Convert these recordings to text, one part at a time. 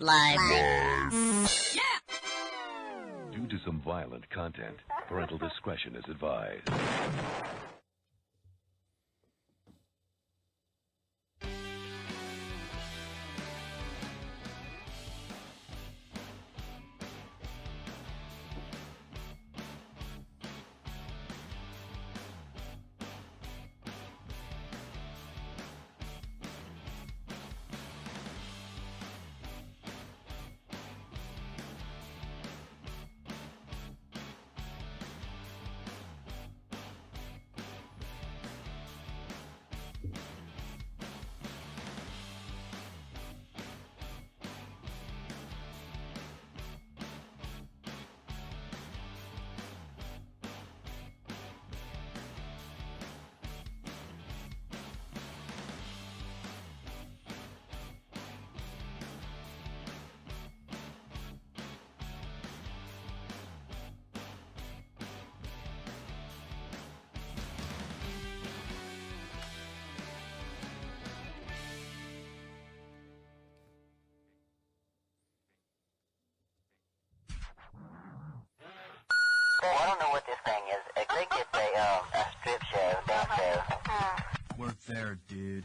Live. Due to some violent content, parental discretion is advised. I don't know what this thing is. I think it's a strip show, dance show. Work there, dude.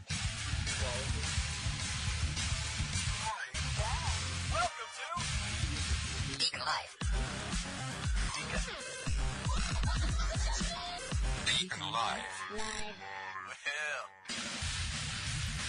Welcome to DeaconLive.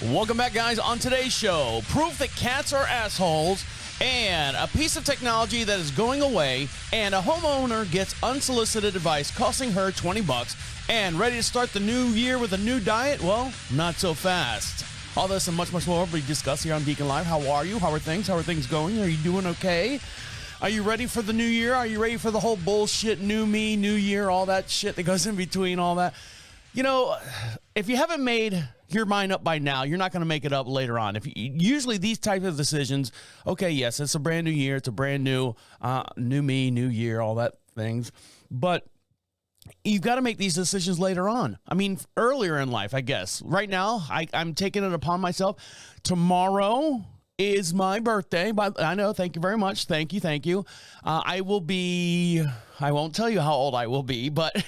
DeaconLive. Welcome back, guys. On today's show, proof that cats are assholes, and a piece of technology that is going away, and a homeowner gets unsolicited advice costing her $20, and ready to start the new year with a new diet? Well, not so fast. All this and much, much more will be discussed here on DeaconLive. How are you? How are things? How are things going? Are you doing okay? Are you ready for the new year? Are you ready for the whole bullshit, new me, new year, all that shit that goes in between all that? You know, if you haven't made your mind up by now, you're not going to make it up later on. Usually these types of decisions, okay, yes, it's a brand new year, it's a brand new new me, new year, all that things, but you've got to make these decisions later on. I mean, earlier in life, I guess. Right now, I'm taking it upon myself. Tomorrow is my birthday, but I know, thank you very much. Thank you. I won't tell you how old I will be, but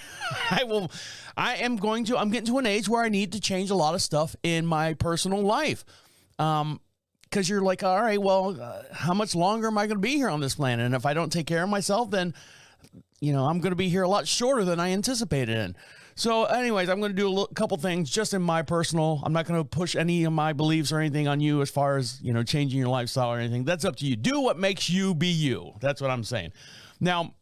I'm getting to an age where I need to change a lot of stuff in my personal life. Because you're like, all right, well, how much longer am I going to be here on this planet? And if I don't take care of myself, then, you know, I'm going to be here a lot shorter than I anticipated in. So anyways, I'm going to do a couple things just in my personal. I'm not going to push any of my beliefs or anything on you as far as, you know, changing your lifestyle or anything. That's up to you. Do what makes you be you. That's what I'm saying. Now,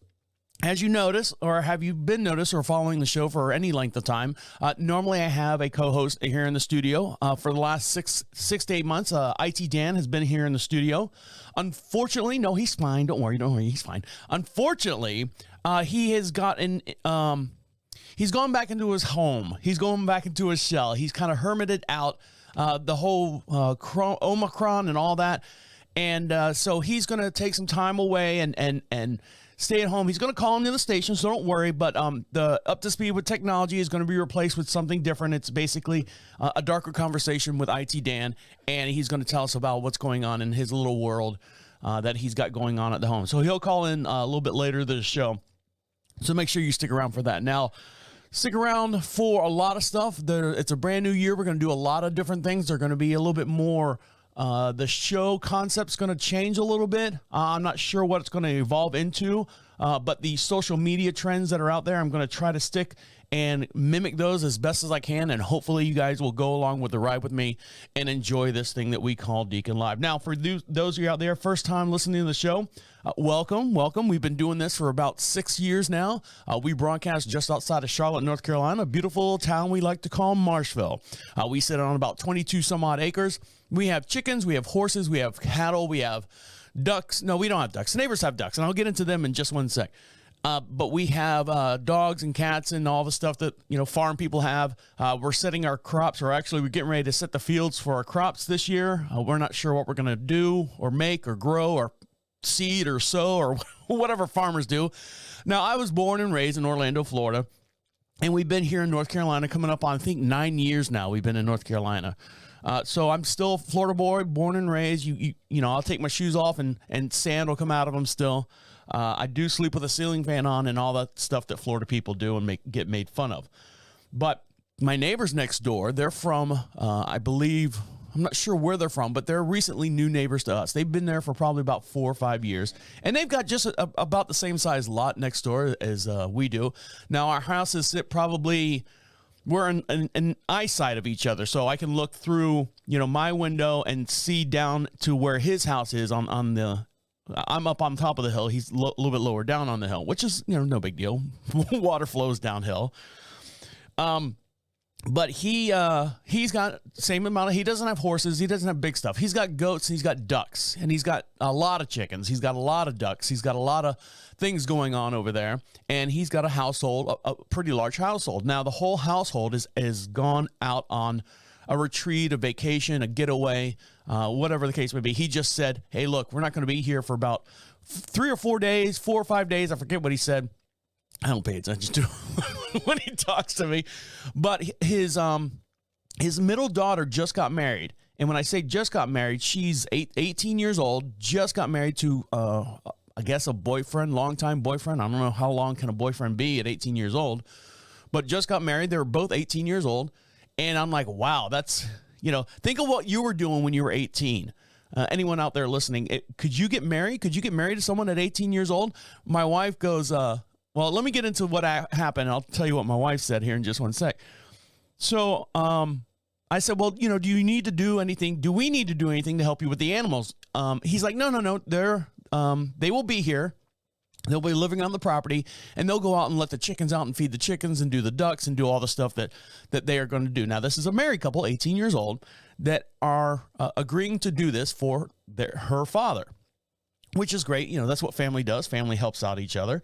as you notice, or have you been noticed or following the show for any length of time, normally I have a co-host here in the studio. For the last six to 8 months, IT Dan has been here in the studio. Unfortunately, no, he's fine. Don't worry, he's fine. Unfortunately, he has gotten... he's gone back into his home. He's going back into his shell. He's kind of hermited out the whole Omicron and all that. And so he's going to take some time away and stay at home. He's going to call into the station, so don't worry. But the Up to Speed with Technology is going to be replaced with something different. It's basically a darker conversation with IT Dan, and he's going to tell us about what's going on in his little world that he's got going on at the home. So he'll call in a little bit later this show. So make sure you stick around for that. Now, stick around for a lot of stuff. It's a brand new year. We're going to do a lot of different things. They're going to be a little bit more... the show concept's going to change a little bit. I'm not sure what it's going to evolve into, but the social media trends that are out there, I'm going to try to stick and mimic those as best as I can, and hopefully you guys will go along with the ride with me and enjoy this thing that we call DeaconLive. Now, for those of you out there, first time listening to the show, welcome. We've been doing this for about 6 years now. We broadcast just outside of Charlotte, North Carolina, a beautiful town we like to call Marshville. We sit on about 22 some odd acres. We have chickens, we have horses, we have cattle, we have ducks. No, we don't have ducks. The neighbors have ducks, and I'll get into them in just one sec. But we have dogs and cats and all the stuff that, you know, farm people have. We're setting our crops, or actually we're getting ready to set the fields for our crops this year. We're not sure what we're going to do or make or grow or seed or sow or whatever farmers do. Now, I was born and raised in Orlando, Florida, and we've been here in North Carolina coming up on, I think, 9 years now we've been in North Carolina. So I'm still a Florida boy, born and raised. You know, I'll take my shoes off and sand will come out of them still. I do sleep with a ceiling fan on and all that stuff that Florida people do and get made fun of. But my neighbors next door, they're from, I believe, I'm not sure where they're from, but they're recently new neighbors to us. They've been there for probably about 4 or 5 years, and they've got just about the same size lot next door as we do. Now, our houses sit probably, we're in an eyesight of each other, so I can look through, you know, my window and see down to where his house is on the, I'm up on top of the hill. He's a little bit lower down on the hill, which is, you know, no big deal. Water flows downhill. But he's got same amount of, he doesn't have horses. He doesn't have big stuff. He's got goats. He's got ducks, and he's got a lot of chickens. He's got a lot of ducks. He's got a lot of things going on over there, and he's got a household, a pretty large household. Now the whole household is gone out on a retreat, a vacation, a getaway, whatever the case may be. He just said, hey, look, we're not going to be here for about 3 or 4 days, 4 or 5 days. I forget what he said. I don't pay attention to him when he talks to me. But his middle daughter just got married. And when I say just got married, she's 18 years old, just got married to, I guess, a boyfriend, longtime boyfriend. I don't know how long can a boyfriend be at 18 years old, but just got married. They were both 18 years old. And I'm like, wow, that's, you know, think of what you were doing when you were 18. Anyone out there listening, could you get married? Could you get married to someone at 18 years old? My wife goes, well, let me get into what happened. I'll tell you what my wife said here in just one sec. So I said, well, you know, do you need to do anything? Do we need to do anything to help you with the animals? He's like, no. They will be here. They'll be living on the property, and they'll go out and let the chickens out and feed the chickens and do the ducks and do all the stuff that they are going to do. Now, this is a married couple, 18 years old, that are agreeing to do this for her father, which is great. You know, that's what family does. Family helps out each other.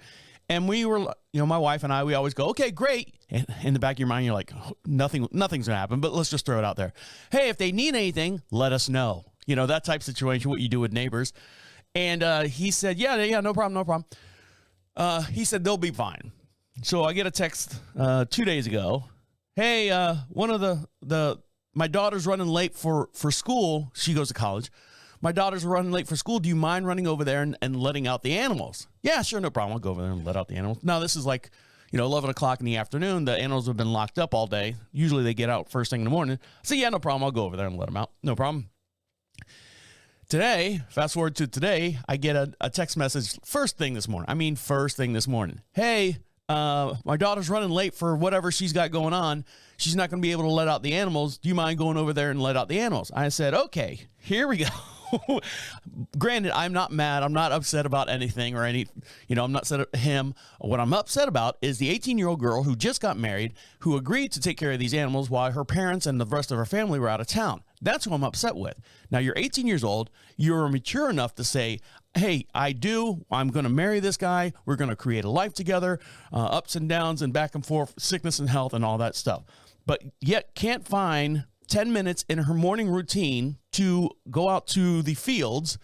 And we were, you know, my wife and I, we always go, okay, great. And in the back of your mind, you're like, nothing's going to happen, but let's just throw it out there. Hey, if they need anything, let us know. You know, that type of situation, what you do with neighbors. And he said, yeah, no problem. He said, they'll be fine. So I get a text 2 days ago. Hey, one of my daughter's running late for school. She goes to college. My daughter's running late for school. Do you mind running over there and letting out the animals? Yeah, sure, no problem. I'll go over there and let out the animals. Now, this is like, you know, 11 o'clock in the afternoon. The animals have been locked up all day. Usually they get out first thing in the morning. So, yeah, no problem. I'll go over there and let them out. No problem. Today, fast forward to today, I get a text message first thing this morning. Hey, my daughter's running late for whatever she's got going on. She's not going to be able to let out the animals. Do you mind going over there and let out the animals? I said, okay, here we go. Granted, I'm not mad. I'm not upset about anything or I'm not upset at him. What I'm upset about is the 18-year-old girl who just got married, who agreed to take care of these animals while her parents and the rest of her family were out of town. That's who I'm upset with. Now, you're 18 years old. You're mature enough to say, hey, I'm going to marry this guy. We're going to create a life together, ups and downs and back and forth, sickness and health and all that stuff. But yet can't find 10 minutes in her morning routine to go out to the fields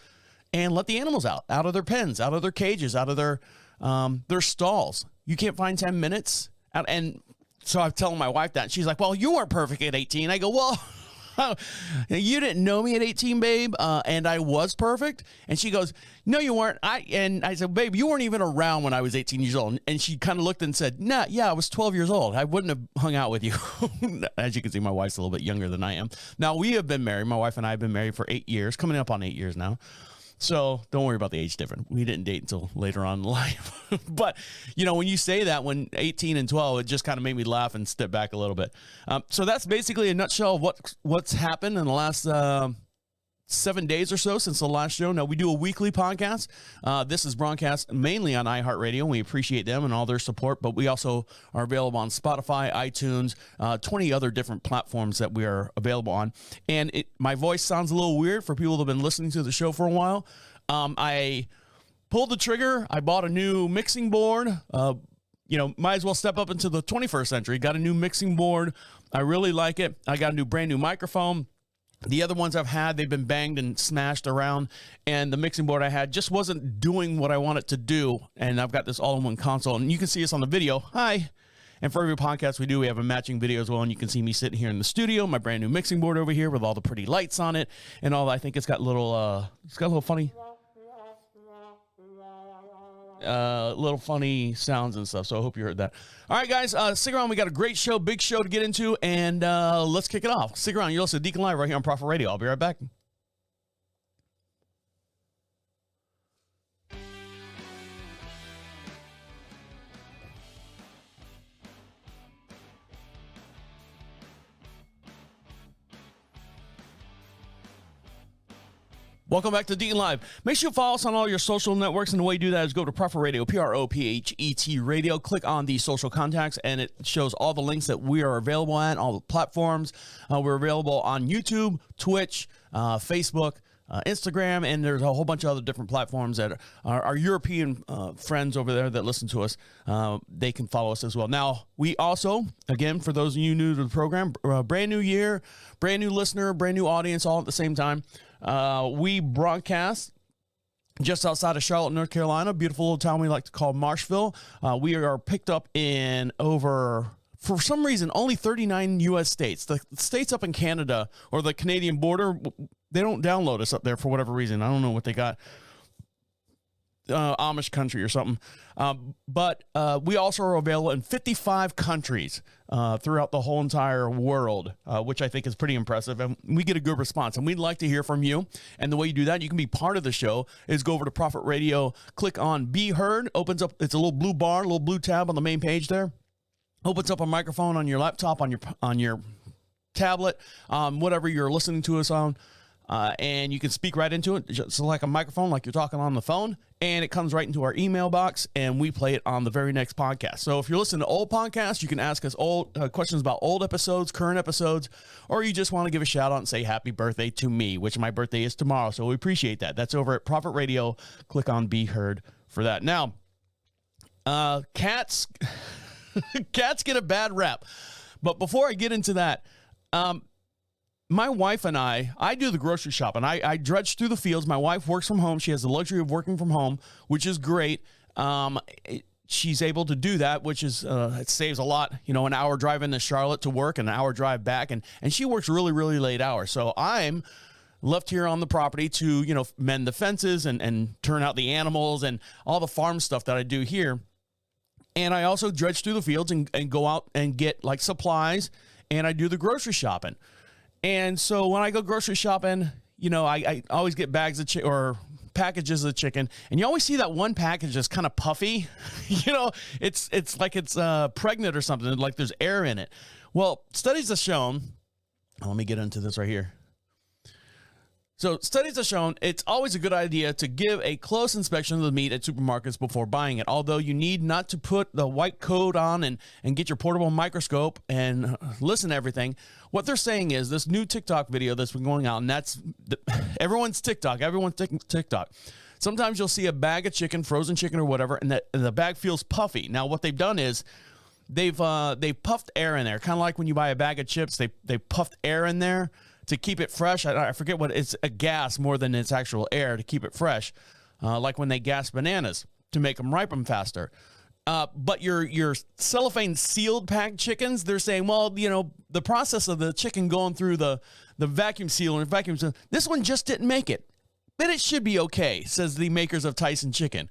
and let the animals out of their pens, out of their cages, out of their stalls. You can't find 10 minutes. And so I'm telling my wife that, and she's like, well, you weren't perfect at 18. I go, well, you didn't know me at 18, babe, and I was perfect. And she goes, no, you weren't. I said, babe, you weren't even around when I was 18 years old. And she kind of looked and said, nah, yeah, I was 12 years old. I wouldn't have hung out with you. As you can see, my wife's a little bit younger than I am. Now, we have been married. My wife and I have been married for 8 years, coming up on 8 years now. So don't worry about the age difference. We didn't date until later on in life. But, you know, when you say that, when 18 and 12, it just kind of made me laugh and step back a little bit. So that's basically a nutshell of what's happened in the last 7 days or so since the last show. Now, we do a weekly podcast. This is broadcast mainly on iHeartRadio. We appreciate them and all their support, but we also are available on Spotify, iTunes, 20 other different platforms that we are available on. And my voice sounds a little weird for people that have been listening to the show for a while. I pulled the trigger. I bought a new mixing board. Might as well step up into the 21st century. Got a new mixing board. I really like it. I got a brand new microphone. The other ones I've had, they've been banged and smashed around, and the mixing board I had just wasn't doing what I want it to do, and I've got this all-in-one console, and you can see us on the video. Hi. And for every podcast we do, we have a matching video as well. And you can see me sitting here in the studio, my brand new mixing board over here with all the pretty lights on it and all. I think it's got little funny sounds and stuff. So I hope you heard that. All right, guys, stick around. We got a great show, big show to get into, and let's kick it off. Stick around. You're listening to Deacon Live right here on Prophet Radio. I'll be right back. Welcome back to Deacon Live. Make sure you follow us on all your social networks, and the way you do that is go to Prophet Radio, Prophet Radio. Click on the social contacts, and it shows all the links that we are available at, all the platforms. We're available on YouTube, Twitch, Facebook, Instagram, and there's a whole bunch of other different platforms that our European friends over there that listen to us, they can follow us as well. Now, we also, again, for those of you new to the program, brand new year, brand new listener, brand new audience, all at the same time. We broadcast just outside of Charlotte, North Carolina, beautiful little town we like to call Marshville. We are picked up in over, for some reason, only 39 U.S. states. The states up in Canada or the Canadian border, they don't download us up there for whatever reason. I don't know what they got. Amish country or something. But we also are available in 55 countries throughout the whole entire world, which I think is pretty impressive. And we get a good response. And we'd like to hear from you. And the way you do that, you can be part of the show, is go over to Prophet Radio, click on Be Heard, opens up, it's a little blue bar, a little blue tab on the main page there. Opens up a microphone on your laptop, on your tablet, whatever you're listening to us on. And you can speak right into it, just like a microphone, like you're talking on the phone, and it comes right into our email box, and we play it on the very next podcast. So if you're listening to old podcasts, you can ask us questions about old episodes, current episodes, or you just want to give a shout out and say happy birthday to me, which my birthday is tomorrow. So we appreciate that. That's over at Prophet Radio. Click on Be Heard for that. Now, cats get a bad rap, but before I get into that, my wife and I do the grocery shopping. I dredge through the fields. My wife works from home. She has the luxury of working from home, which is great. She's able to do that, which is, it saves a lot, an hour drive into Charlotte to work and an hour drive back. And she works really, really late hours. So I'm left here on the property to, mend the fences and turn out the animals and all the farm stuff that I do here. And I also dredge through the fields and go out and get like supplies, and I do the grocery shopping. And so when I go grocery shopping, I always get bags of or packages of chicken, and you always see that one package that's kind of puffy. It's like it's pregnant or something, like there's air in it. Well, studies have shown, let me get into this right here. So studies have shown it's always a good idea to give a close inspection of the meat at supermarkets before buying it. Although you need not to put the white coat on and get your portable microscope and listen to everything. What they're saying is this new TikTok video that's been going out, and that's everyone's TikTok. Sometimes you'll see a bag of chicken, frozen chicken or whatever, and the bag feels puffy. Now what they've done is they've puffed air in there, kind of like when you buy a bag of chips. They puffed air in there to keep it fresh. I forget what it's, a gas more than it's actual air to keep it fresh, like when they gas bananas to make them ripen faster. But your cellophane sealed packed chickens, they're saying, well, the process of the chicken going through the vacuum sealer and vacuum sealer, this one just didn't make it. But it should be okay, says the makers of Tyson Chicken.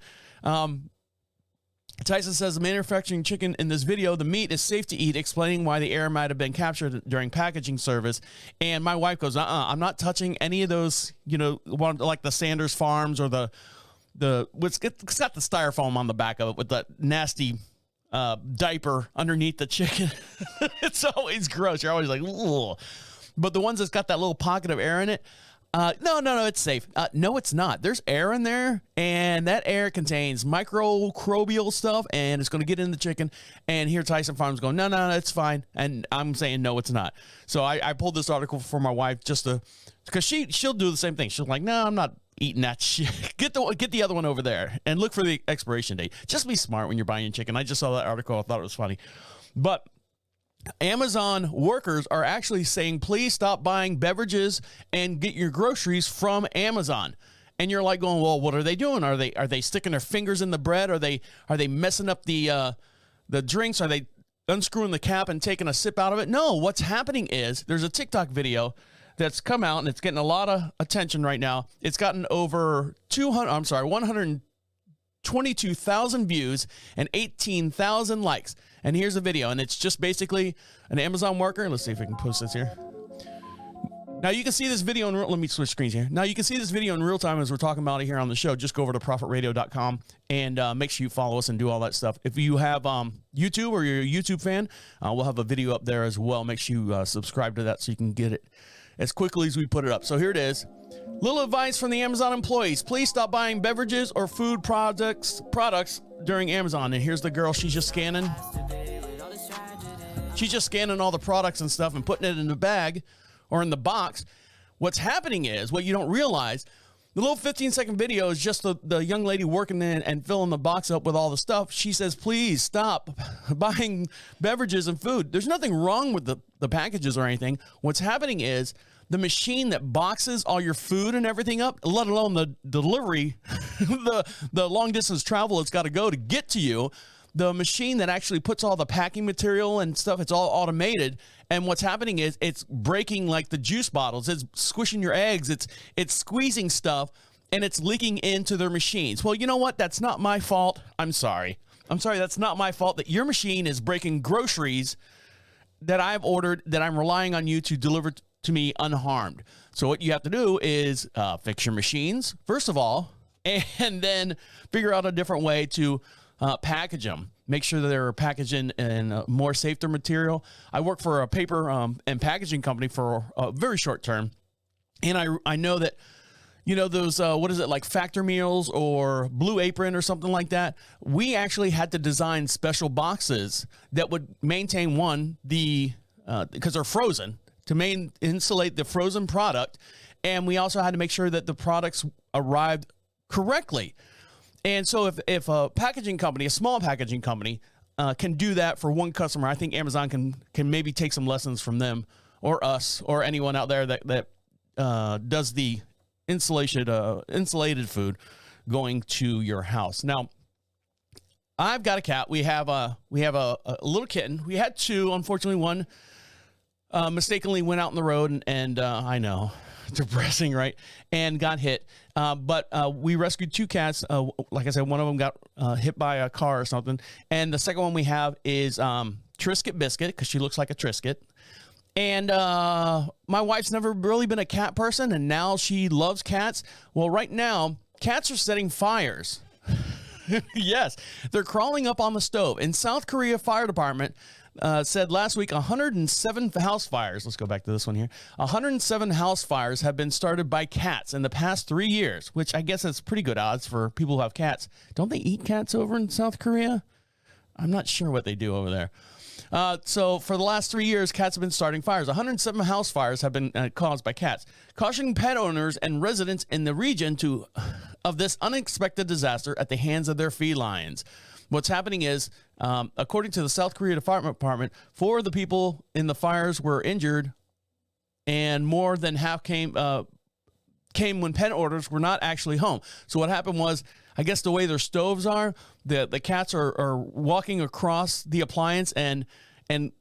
Tyson says the manufacturing chicken in this video, the meat is safe to eat, explaining why the air might have been captured during packaging service. And my wife goes, I'm not touching any of those, like the Sanders Farms or it's got the styrofoam on the back of it with that nasty diaper underneath the chicken. It's always gross. You're always like, ugh. But the ones that's got that little pocket of air in it, no, it's safe. No, it's not. There's air in there, and that air contains microbial stuff, and it's going to get in the chicken. And here Tyson Farms going, no, it's fine. And I'm saying, no, it's not. So I pulled this article for my wife because she'll do the same thing. She's like, no, I'm not eating that shit. Get the other one over there and look for the expiration date. Just be smart when you're buying chicken. I just saw that article. I thought it was funny. But Amazon workers are actually saying, please stop buying beverages and get your groceries from Amazon. And you're like going, well, what are they doing? Are they sticking their fingers in the bread? Are they messing up the drinks? Are they unscrewing the cap and taking a sip out of it. No, what's happening is there's a TikTok video that's come out and it's getting a lot of attention right now. It's gotten over 122,000 views and 18,000 likes. And here's the video, and it's just basically an Amazon worker. Let's see if I can post this here. Now you can see this video in let me switch screens here. Now you can see this video in real time as we're talking about it here on the show. Just go over to profitradio.com and make sure you follow us and do all that stuff. If you have YouTube or you're a YouTube fan, we'll have a video up there as well. Make sure you subscribe to that so you can get it as quickly as we put it up. So here it is. Little advice from the Amazon employees. Please stop buying beverages or food products during Amazon. And here's the girl. She's just scanning. She's just scanning all the products and stuff and putting it in the bag or in the box. What's happening is, what you don't realize, the little 15-second video is just the young lady working in and filling the box up with all the stuff. She says, please stop buying beverages and food. There's nothing wrong with the packages or anything. What's happening is the machine that boxes all your food and everything up, let alone the delivery, the long-distance travel it's got to go to get to you, the machine that actually puts all the packing material and stuff, it's all automated. And what's happening is it's breaking like the juice bottles. It's squishing your eggs. It's squeezing stuff, and it's leaking into their machines. Well, you know what? That's not my fault. I'm sorry. That's not my fault that your machine is breaking groceries that I've ordered that I'm relying on you to deliver to me unharmed. So what you have to do is fix your machines, first of all, and then figure out a different way to package them. Make sure that they're packaged in more safer material. I work for a paper and packaging company for a very short term. And I know that, those, what is it, like Factor Meals or Blue Apron or something like that. We actually had to design special boxes that would maintain because they're frozen, to insulate the frozen product. And we also had to make sure that the products arrived correctly. And so if a packaging company, a small packaging company, can do that for one customer, I think Amazon can maybe take some lessons from them or us or anyone out there that does the insulated food going to your house. Now, I've got a cat. We have a little kitten. We had two. Unfortunately, one mistakenly went out on the road, and I know, depressing, right? And got hit. But we rescued two cats. Like I said, one of them got hit by a car or something. And the second one we have is Triscuit Biscuit, because she looks like a Triscuit. And my wife's never really been a cat person, and now she loves cats. Well, right now, cats are setting fires. Yes, they're crawling up on the stove. In South Korea Fire Department said last week 107 house fires. Let's go back to this one here. 107 house fires have been started by cats in the past 3 years, which I guess is pretty good odds for people who have cats. Don't they eat cats over in South Korea? I'm not sure what they do over there. So for the last 3 years, cats have been starting fires. 107 house fires have been caused by cats, cautioning pet owners and residents in the region of this unexpected disaster at the hands of their felines. What's happening is, according to the South Korea Fire Department, 4 of the people in the fires were injured, and more than half came when pet owners were not actually home. So what happened was, I guess the way their stoves are, the cats are walking across the appliance and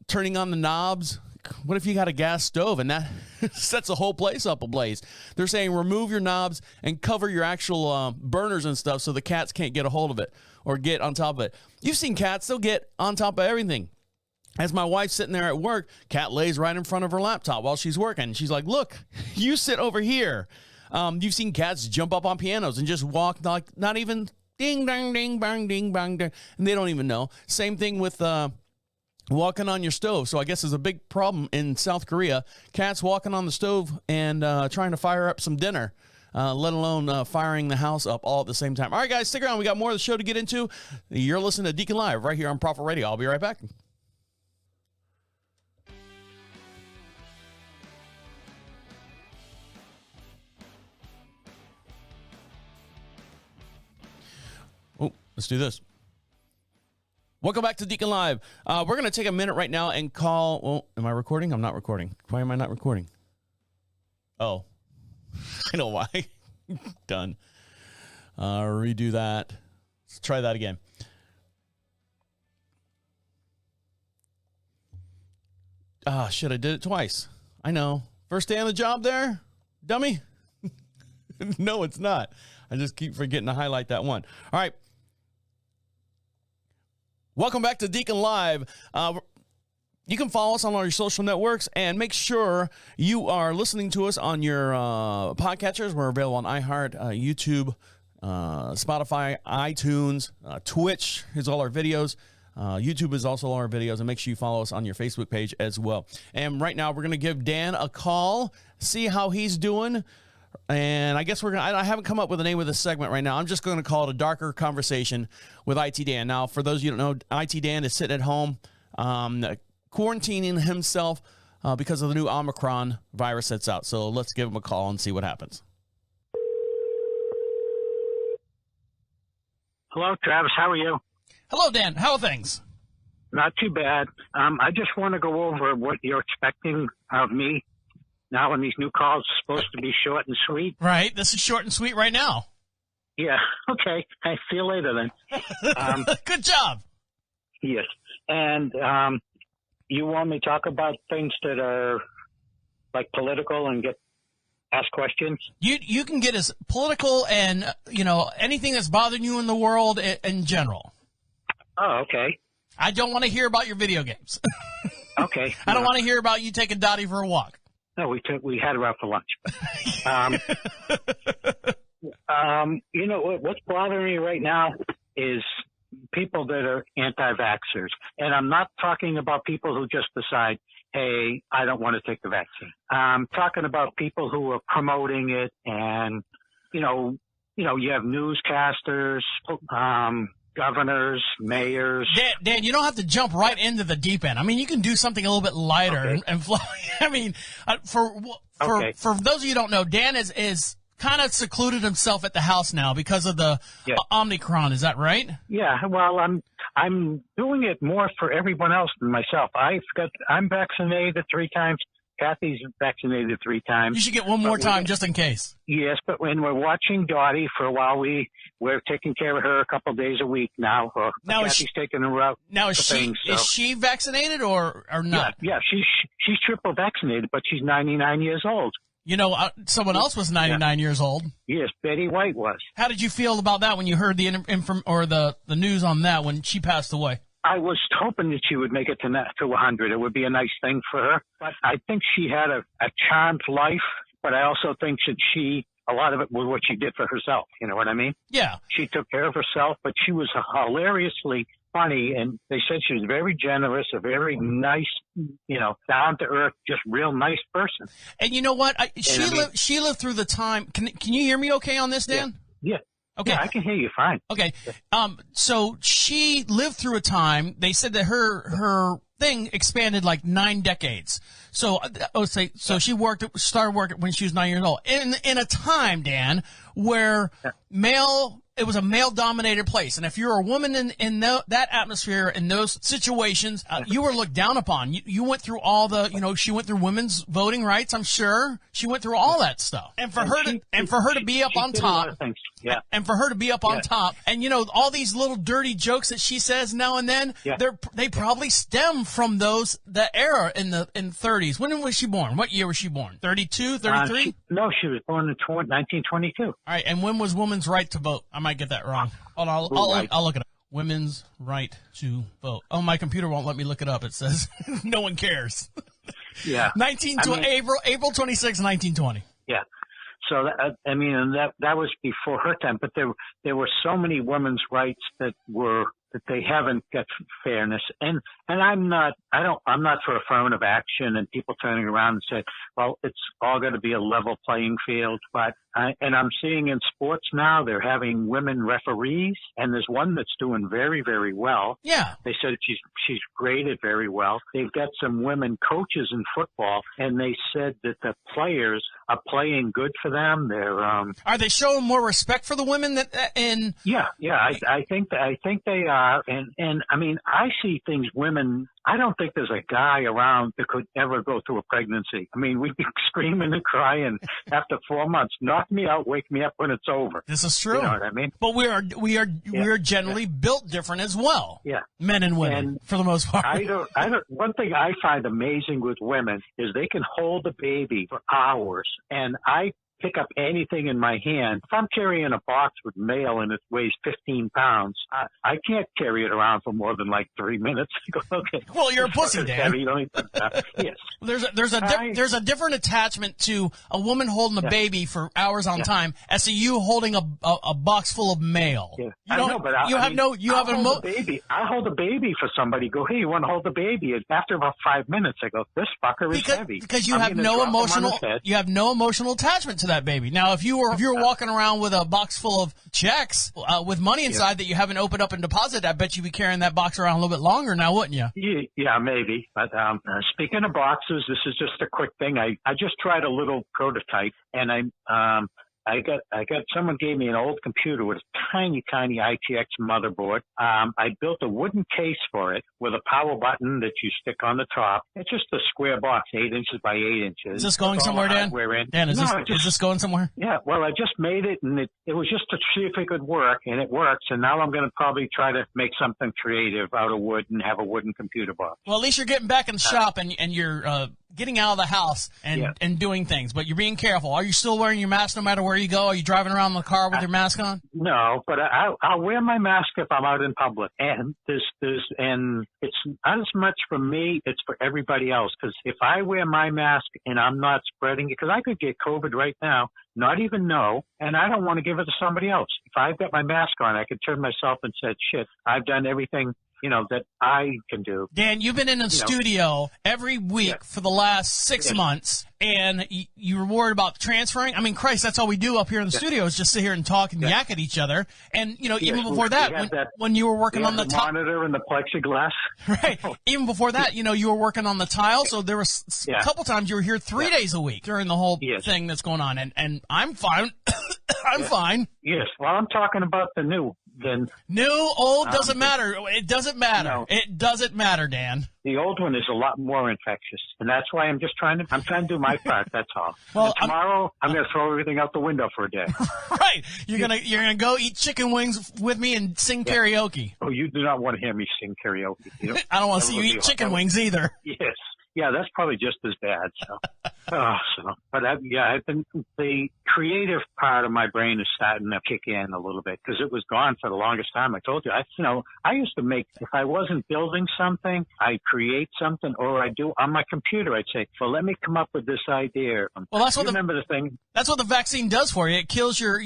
turning on the knobs. What if you got a gas stove and that sets the whole place up ablaze? They're saying remove your knobs and cover your actual burners and stuff so the cats can't get a hold of it or get on top of it. You've seen cats, they'll get on top of everything. As my wife's sitting there at work, cat lays right in front of her laptop while she's working. She's like, look, you sit over here. You've seen cats jump up on pianos and just walk, like not even ding, dang, ding, bang, ding, bang, ding, and they don't even know. Same thing with walking on your stove. So I guess there's a big problem in South Korea. Cats walking on the stove and trying to fire up some dinner, let alone firing the house up all at the same time. All right, guys, stick around. We got more of the show to get into. You're listening to Deacon Live right here on Prophet Radio. I'll be right back. Let's do this. Welcome back to Deacon Live. We're going to take a minute right now and call. Well, am I recording? I'm not recording. Why am I not recording? Oh, I know why. Done. Redo that. Let's try that again. Oh, shit, I did it twice. I know. First day on the job there, dummy? No, it's not. I just keep forgetting to highlight that one. All right. Welcome back to Deacon Live. You can follow us on all your social networks and make sure you are listening to us on your podcatchers. We're available on iHeart, YouTube, Spotify, iTunes, Twitch. Here's all our videos. YouTube is also all our videos, and make sure you follow us on your Facebook page as well. And right now, we're going to give Dan a call, see how he's doing. And I guess I haven't come up with the name of this segment right now. I'm just going to call it a darker conversation with IT Dan. Now, for those of you who don't know, IT Dan is sitting at home, quarantining himself because of the new Omicron virus that's out. So let's give him a call and see what happens. Hello, Travis. How are you? Hello, Dan. How are things? Not too bad. I just want to go over what you're expecting of me now when these new calls are supposed to be short and sweet. Right. This is short and sweet right now. Yeah. Okay. I see you later then. Good job. Yes. And you want me to talk about things that are like political and ask questions? You can get as political and, anything that's bothering you in the world in general. Oh, okay. I don't want to hear about your video games. Okay. I don't want to hear about you taking Dottie for a walk. No, we had her out for lunch. What's bothering me right now is people that are anti-vaxxers. And I'm not talking about people who just decide, hey, I don't want to take the vaccine. I'm talking about people who are promoting it and, you have newscasters, governors, mayors. Dan, you don't have to jump right into the deep end. I mean, you can do something a little bit lighter and flow. I mean, for those of you who don't know, Dan is kind of secluded himself at the house now because of the Omicron. Is that right? Yeah. Well, I'm doing it more for everyone else than myself. I'm vaccinated 3 times. Kathy's vaccinated 3 times. You should get one more time just in case. Yes, but when we're watching Dottie for a while, we're taking care of her a couple of days a week now. Now Kathy's taking her out. Now is she vaccinated or not? Yeah, she's triple vaccinated, but she's 99 years old. Someone else was 99 years old. Yes, Betty White was. How did you feel about that when you heard the the news on that when she passed away? I was hoping that she would make it to 100. It would be a nice thing for her. But I think she had a charmed life, but I also think that a lot of it was what she did for herself. You know what I mean? Yeah. She took care of herself, but she was hilariously funny, and they said she was very generous, a very nice, down-to-earth, just real nice person. And you know what? She lived through the time. Can you hear me okay on this, Dan? Yeah. Okay. Yeah, I can hear you fine. Okay. So she lived through a time, they said that her thing expanded like 9 decades. So she started working when she was 9 years old. In a time, Dan, where it was a male-dominated place. And if you're a woman in that atmosphere, in those situations, you were looked down upon. You went through all she went through women's voting rights, I'm sure. She went through all that stuff. And for her to be up on top. Yeah. And for her to be up on top. And, all these little dirty jokes that she says now and then, they probably stem from the era in the 30s. When was she born? What year was she born? 32, 33? No, she was born in 1922. All right. And when was women's right to vote? I might get that wrong. Hold on, I'll look it up. Women's right to vote. Oh, my computer won't let me look it up. It says no one cares. Yeah. April 26, 1920. Yeah. So that was before her time, but there were so many women's rights that they haven't got fairness. And I'm not for affirmative action and people turning around and say, well, it's all going to be a level playing field. But I'm seeing in sports now they're having women referees, and there's one that's doing very, very well. Yeah. They said she's graded very well. They've got some women coaches in football, and they said that the players are playing good for them. They're are they showing more respect for the women that in? Yeah. I think they are. are. And I mean, I see things women, I don't think there's a guy around that could ever go through a pregnancy. I mean, we'd be screaming and crying after 4 months. Knock me out, wake me up when it's over. This is true. You know what I mean? But we are generally built different as well. Yeah. Men and women, And for the most part. One thing I find amazing with women is they can hold a baby for hours, and I pick up anything in my hand. If I'm carrying a box with mail and it weighs 15 pounds, I can't carry it around for more than like 3 minutes. I go, okay. Well, you're a pussy, Dan. Yes. There's a different attachment to a woman holding a baby for hours on time as to you holding a box full of mail. Yeah. I know, but I baby. I hold a baby for somebody. Go, hey, you want to hold the baby? And after about 5 minutes, I go, this fucker is heavy. Because you have no emotional attachment to that baby. Now, if you were walking around with a box full of checks with money inside that you haven't opened up and deposited, I bet you'd be carrying that box around a little bit longer now, wouldn't you? Yeah, maybe. But speaking of boxes, this is just a quick thing. I just tried a little prototype, and I got someone gave me an old computer with a tiny ITX motherboard. I built a wooden case for it with a power button that you stick on the top. It's just a square box, 8 inches by 8 inches. Is this going somewhere, Dan? Dan, is this going somewhere? Yeah, well, I just made it, and it was just to see if it could work, and it works. And now I'm going to probably try to make something creative out of wood and have a wooden computer box. Well, at least you're getting back in the shop, and you're getting out of the house and doing things, but you're being careful. Are you still wearing your mask no matter where you go? Are you driving around in the car with your mask on? No, but I'll wear my mask if I'm out in public. And and it's not as much for me, it's for everybody else. Because if I wear my mask and I'm not spreading it, because I could get COVID right now, not even know, and I don't want to give it to somebody else. If I've got my mask on, I could turn myself and say, shit, I've done everything that I can do. Dan, you've been in the studio every week for the last 6 months, and you were worried about transferring. I mean, Christ, that's all we do up here in the studio is just sit here and talk and yak at each other. And, even before that, when you were working on the monitor and the plexiglass. Right. Even before that, you were working on the tile, so there was a couple times you were here 3 days a week during the whole thing that's going on. And I'm fine. I'm fine. Yes. Well, I'm talking about the new. New, old, doesn't matter. It doesn't matter. No. It doesn't matter, Dan. The old one is a lot more infectious, and that's why I'm trying to do my part. That's all. Well, tomorrow I'm going to throw everything out the window for a day. Right. You're gonna go eat chicken wings with me and sing karaoke. Oh, you do not want to hear me sing karaoke. I don't want to see you eat chicken wings either. Yes. Yeah, that's probably just as bad. So, I've been the creative part of my brain is starting to kick in a little bit because it was gone for the longest time. I told you, I used to make, if I wasn't building something, I'd create something, or I do on my computer. I'd say, well, let me come up with this idea. Well, that's what remember the thing. That's what the vaccine does for you. It kills your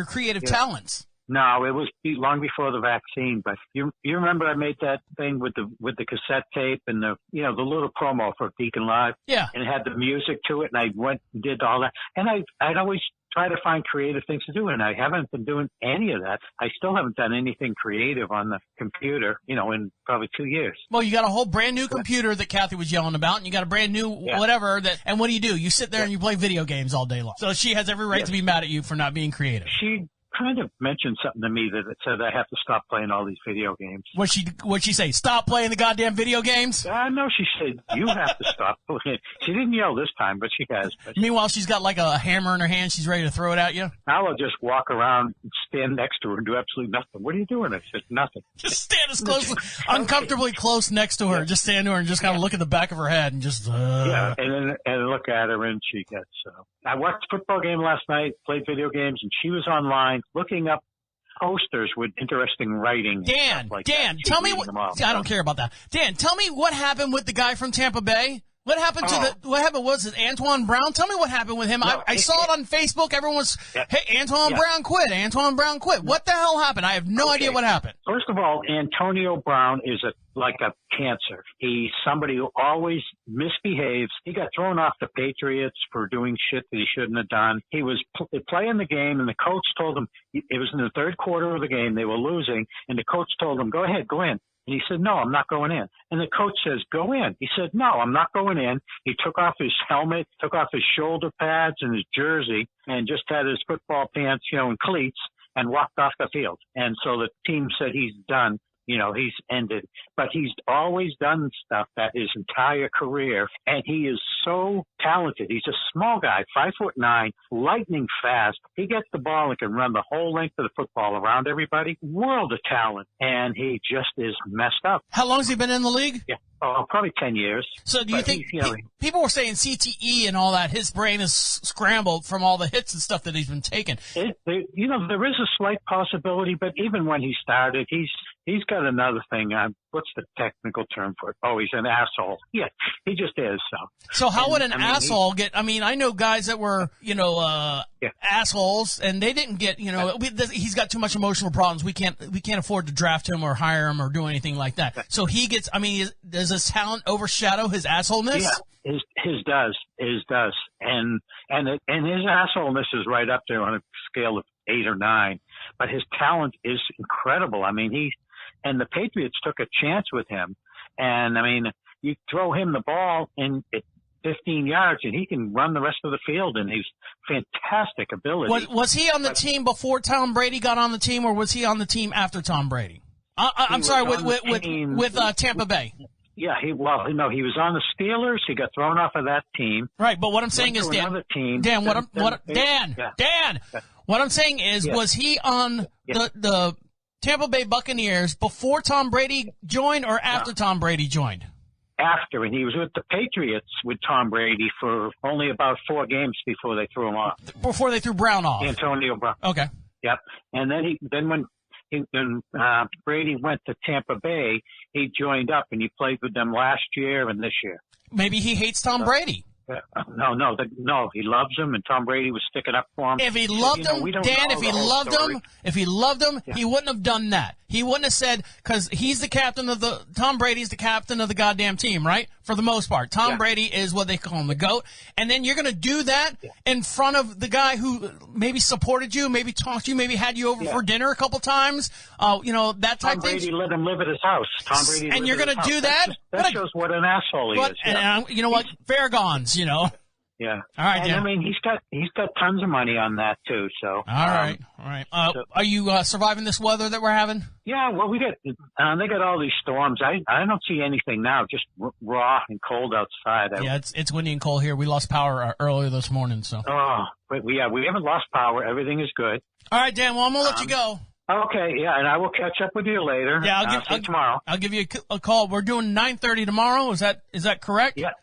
creative talents. No, it was long before the vaccine. But you remember I made that thing with the cassette tape and the little promo for DeaconLive. Yeah. And it had the music to it, and I went and did all that. And I'd always try to find creative things to do, and I haven't been doing any of that. I still haven't done anything creative on the computer, in probably 2 years. Well, you got a whole brand new computer that Kathy was yelling about, and you got a brand new whatever that. And what do? You sit there and you play video games all day long. So she has every right to be mad at you for not being creative. She kind of mentioned something to me that said I have to stop playing all these video games. What'd she say? Stop playing the goddamn video games? No, she said you have to stop playing. She didn't yell this time, but she has. Meanwhile, she's got like a hammer in her hand. She's ready to throw it at you. Now I'll just walk around and stand next to her and do absolutely nothing. What are you doing? I said nothing. Just stand as close, uncomfortably close next to her. Yeah. Just stand to her and just kind of look at the back of her head and just. Yeah, and look at her, and she gets. I watched a football game last night, played video games, and she was online looking up posters with interesting writing. Dan, tell me what. I don't care about that. Dan, tell me what happened with the guy from Tampa Bay. What happened was it Antoine Brown? Tell me what happened with him. No, I saw it on Facebook. Everyone was, hey, Antoine Brown quit. Antoine Brown quit. What the hell happened? I have no idea what happened. First of all, Antonio Brown is like a cancer. He's somebody who always misbehaves. He got thrown off the Patriots for doing shit that he shouldn't have done. He was playing the game, and the coach told him, it was in the third quarter of the game, they were losing, and the coach told him, go ahead, go in. And he said, no, I'm not going in. And the coach says, go in. He said, no, I'm not going in. He took off his helmet, took off his shoulder pads and his jersey, and just had his football pants, and cleats, and walked off the field. And so the team said he's done. he's ended, but he's always done stuff that his entire career, and he is so talented. He's a small guy, 5'9", lightning fast. He gets the ball and can run the whole length of the football around everybody. World of talent, and he just is messed up. How long has he been in the league? Yeah. Probably 10 years. So do you think people were saying CTE and all that, his brain is scrambled from all the hits and stuff that he's been taking? There is a slight possibility, but even when he started, he's got another thing. What's the technical term for it? Oh, he's an asshole. Yeah, he just is. So how would an asshole get? I mean, I know guys that were, assholes, and they didn't get, he's got too much emotional problems. We can't afford to draft him or hire him or do anything like that. So he gets. I mean, does his talent overshadow his assholeness? Yeah, his does, and his assholeness is right up there on a scale of 8 or 9. But his talent is incredible. I mean, and the Patriots took a chance with him. And, I mean, you throw him the ball in at 15 yards, and he can run the rest of the field, and he's fantastic ability. Was he on the team before Tom Brady got on the team, or was he on the team after Tom Brady? I'm sorry, with Tampa Bay. Yeah, he was on the Steelers. He got thrown off of that team. Right, but what I'm saying is, Dan, what I'm saying is, was he on the Tampa Bay Buccaneers before Tom Brady joined or after Tom Brady joined? After, and he was with the Patriots with Tom Brady for only about 4 games before they threw him off. Before they threw Brown off. Antonio Brown. Okay. Yep. And then when Brady went to Tampa Bay, he joined up and he played with them last year and this year. Maybe he hates Tom Brady. No, he loves him, and Tom Brady was sticking up for him. If he loved him, Dan, if he loved him, he wouldn't have done that. He wouldn't have said, because he's the captain of Tom Brady's the captain of the goddamn team, right? For the most part. Tom Brady is what they call him, the GOAT. And then you're going to do that in front of the guy who maybe supported you, maybe talked to you, maybe had you over for dinner a couple times, that type of thing. Tom Brady let him live at his house. And you're going to do that? That shows what an asshole he is. And you know what? Fair gons, Yeah. All right, Dan. I mean, he's got tons of money on that too. So. All right. Are you surviving this weather that we're having? Yeah. Well, they got all these storms. I don't see anything now. Just raw and cold outside. Yeah, it's windy and cold here. We lost power earlier this morning. So. Oh, but we haven't lost power. Everything is good. All right, Dan. Well, I'm gonna let you go. Okay. Yeah, and I will catch up with you later. Yeah, I'll give tomorrow. I'll give you a call. We're doing 9:30 tomorrow. Is that correct? Yeah.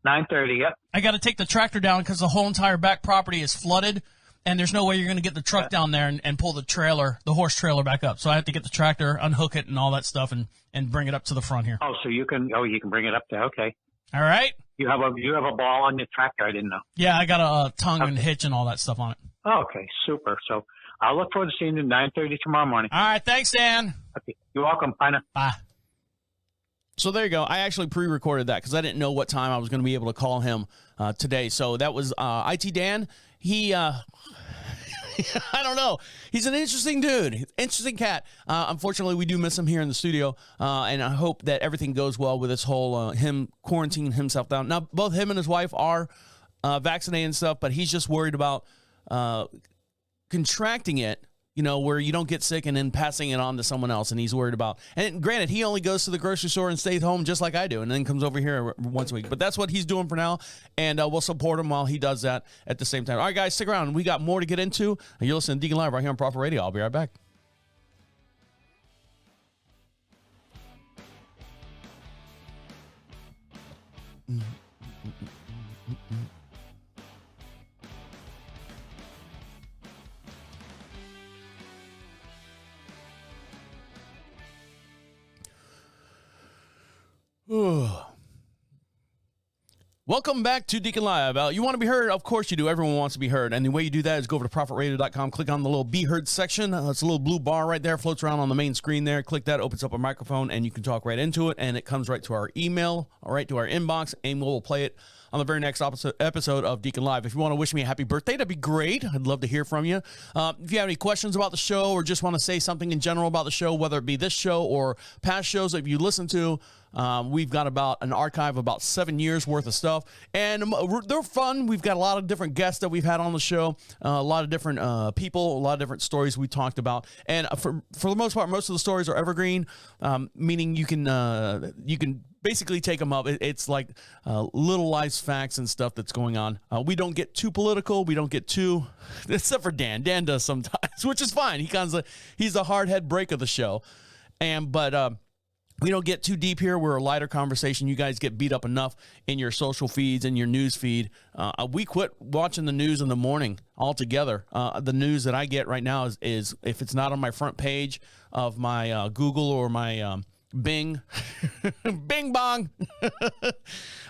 9:30, yep. I got to take the tractor down because the whole entire back property is flooded, and there's no way you're going to get the truck down there and pull the horse trailer back up. So I have to get the tractor, unhook it, and all that stuff, and bring it up to the front here. Oh, so you can bring it up there. Okay. All right. You have a ball on your tractor. I didn't know. Yeah, I got a tongue and hitch and all that stuff on it. Okay, super. So I'll look forward to seeing you at 9:30 tomorrow morning. All right, thanks, Dan. Okay, you're welcome. Bye now. Bye. So there you go. I actually pre-recorded that because I didn't know what time I was going to be able to call him today. So that was IT Dan. He, I don't know. He's an interesting dude, interesting cat. Unfortunately, we do miss him here in the studio, and I hope that everything goes well with this whole him quarantining himself down. Now, both him and his wife are vaccinated and stuff, but he's just worried about contracting it. Where you don't get sick and then passing it on to someone else, and he's worried about. And granted, he only goes to the grocery store and stays home just like I do, and then comes over here once a week. But that's what he's doing for now, and we'll support him while he does that at the same time. All right, guys, stick around. We got more to get into. You're listening to Deacon Live right here on Prophet Radio. I'll be right back. Welcome back to Deacon Live. You want to be heard? Of course you do. Everyone wants to be heard. And the way you do that is go over to ProphetRadio.com, click on the little Be Heard section. It's a little blue bar right there, floats around on the main screen there. Click that, opens up a microphone, and you can talk right into it. And it comes right to our email, right to our inbox, and we'll play it on the very next episode of Deacon Live. If you want to wish me a happy birthday, that'd be great. I'd love to hear from you. If you have any questions about the show or just want to say something in general about the show, whether it be this show or past shows that you listen to, we've got about an archive of about 7 years worth of stuff, and they're fun. We've got a lot of different guests that we've had on the show, a lot of different people, a lot of different stories we talked about, and for the most part, most of the stories are evergreen, meaning you can basically take them up. It's like little life facts and stuff that's going on. We don't get too political. We don't get too, except for Dan. Dan does sometimes, which is fine. He's the hard head break of the show, but we don't get too deep here. We're a lighter conversation. You guys get beat up enough in your social feeds and your news feed. We quit watching the news in the morning altogether. The news that I get right now is if it's not on my front page of my Google or my Bing, Bing Bong,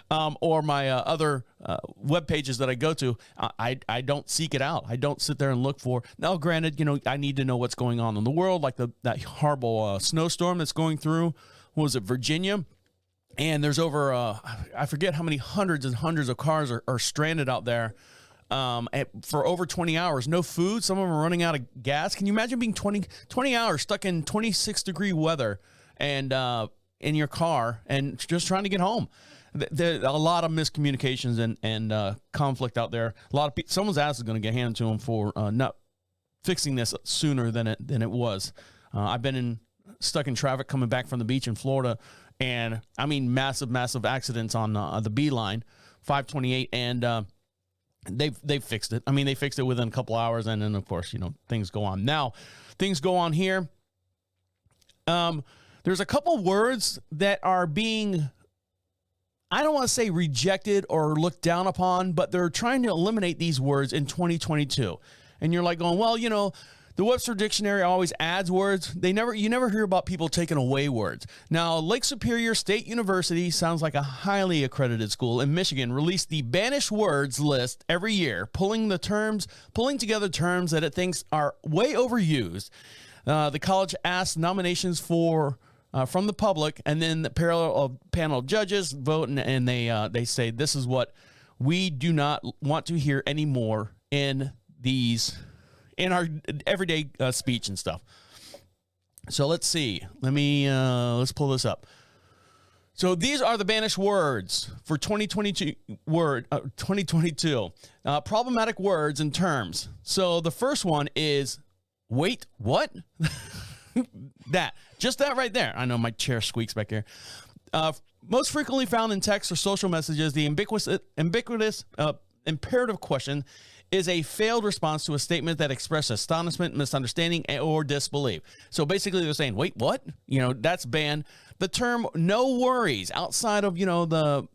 or my other web pages that I go to, I don't seek it out. I don't sit there and look for. Now, granted, I need to know what's going on in the world, like that horrible snowstorm that's going through. What was it, Virginia? And there's over, I forget how many hundreds and hundreds of cars are stranded out there for over 20 hours. No food. Some of them are running out of gas. Can you imagine being 20 hours stuck in 26-degree weather and in your car and just trying to get home? There's a lot of miscommunications and conflict out there. A lot of people, someone's ass is going to get handed to them for not fixing this sooner than it was. I've been stuck in traffic coming back from the beach in Florida, and I mean massive accidents on the B line, 528, and they've fixed it. I mean, they fixed it within a couple hours, and then of course things go on. Now things go on here. There's a couple words that are being, I don't want to say rejected or looked down upon, but they're trying to eliminate these words in 2022. And you're like going, well, the Webster Dictionary always adds words. You never hear about people taking away words. Now, Lake Superior State University sounds like a highly accredited school in Michigan, released the banished words list every year, pulling together terms that it thinks are way overused. The college asked nominations from the public, and then the panel of judges vote, and they say this is what we do not want to hear anymore in our everyday speech and stuff. So let's see. Let's pull this up. So these are the banished words for 2022. Problematic words and terms. So the first one is, wait, what? That right there. I know my chair squeaks back here. Most frequently found in text or social messages, the ubiquitous imperative question is a failed response to a statement that expresses astonishment, misunderstanding, or disbelief. So basically they're saying, wait, what? That's banned. The term no worries outside of, the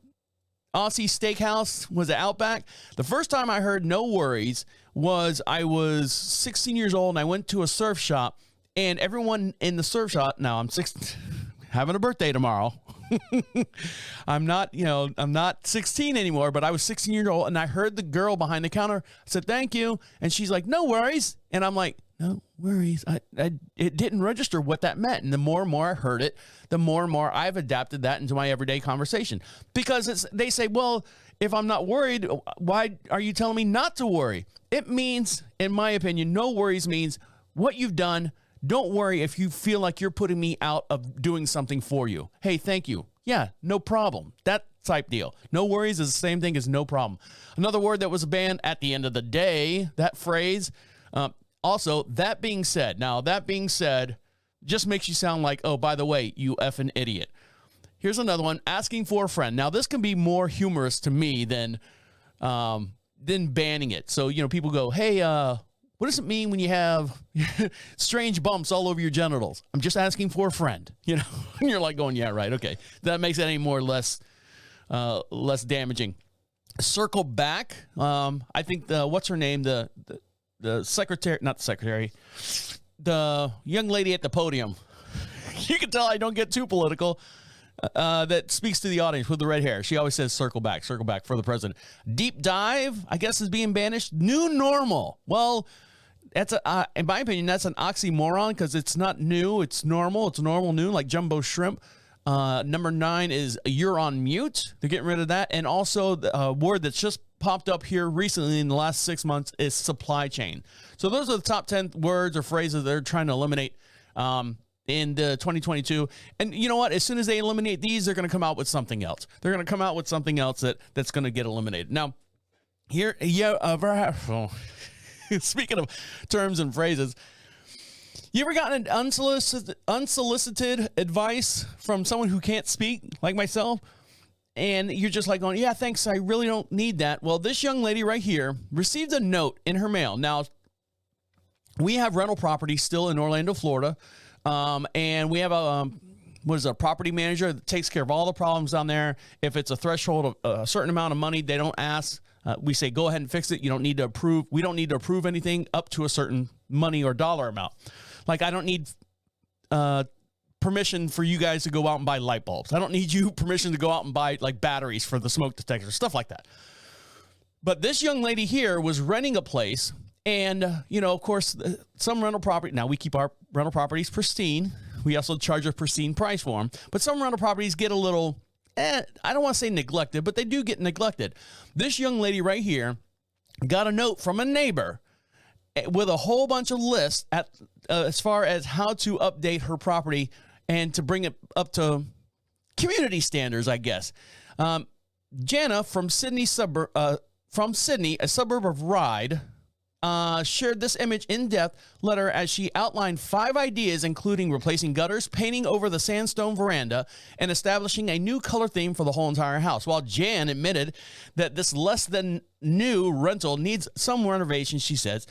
Aussie Steakhouse, was it Outback? The first time I heard no worries was I was 16 years old and I went to a surf shop, and everyone in the surf shop, now I'm having a birthday tomorrow. I'm not 16 anymore, but I was 16 years old, and I heard the girl behind the counter. I said, thank you. And she's like, no worries. And I'm like, no worries. It didn't register what that meant. And the more and more I heard it, the more and more I've adapted that into my everyday conversation, because they say, well, if I'm not worried, why are you telling me not to worry? It means, in my opinion, no worries means what you've done. Don't worry if you feel like you're putting me out of doing something for you. Hey, thank you. Yeah, no problem. That type deal. No worries is the same thing as no problem. Another word that was banned at the end of the day, that phrase. Also, that being said. Now, that being said just makes you sound like, oh, by the way, you effing idiot. Here's another one, asking for a friend. Now, this can be more humorous to me than banning it. So, people go, hey, what does it mean when you have strange bumps all over your genitals? I'm just asking for a friend, And you're like going, yeah, right. Okay. That makes it any more less damaging. Circle back. I think what's her name? The secretary, not the secretary, the young lady at the podium. You can tell I don't get too political. That speaks to the audience with the red hair. She always says circle back for the president. Deep dive, I guess, is being banished. New normal. Well, that's in my opinion, that's an oxymoron, because it's not new. It's normal. It's normal new, like jumbo shrimp. Number 9 is you're on mute. They're getting rid of that. And also the word that's just popped up here recently in the last 6 months is supply chain. So those are the top 10 words or phrases they're trying to eliminate in the 2022. And you know what? As soon as they eliminate these, they're going to come out with something else. They're going to come out with something else that's going to get eliminated. Now, here, speaking of terms and phrases, you ever gotten an unsolicited advice from someone who can't speak, like myself? And you're just like going, yeah, thanks, I really don't need that. Well, this young lady right here received a note in her mail. Now, we have rental property still in Orlando, Florida, and we have a property manager that takes care of all the problems down there. If it's a threshold of a certain amount of money, they don't ask. We say, go ahead and fix it. You don't need to approve. We don't need to approve anything up to a certain money or dollar amount. Like, I don't need permission for you guys to go out and buy light bulbs. I don't need you permission to go out and buy like batteries for the smoke detector, stuff like that. But this young lady here was renting a place, and, you know, of course, some rental property, now we keep our rental properties pristine. We also charge a pristine price for them. But some rental properties get a little, I don't want to say neglected, but they do get neglected. This young lady right here got a note from a neighbor with a whole bunch of lists as far as how to update her property and to bring it up to community standards, I guess. Jana from Sydney, a suburb of Ryde, shared this image in-depth letter as she outlined 5 ideas, including replacing gutters, painting over the sandstone veranda, and establishing a new color theme for the whole entire house. While Jan admitted that this less than new rental needs some renovation, she says,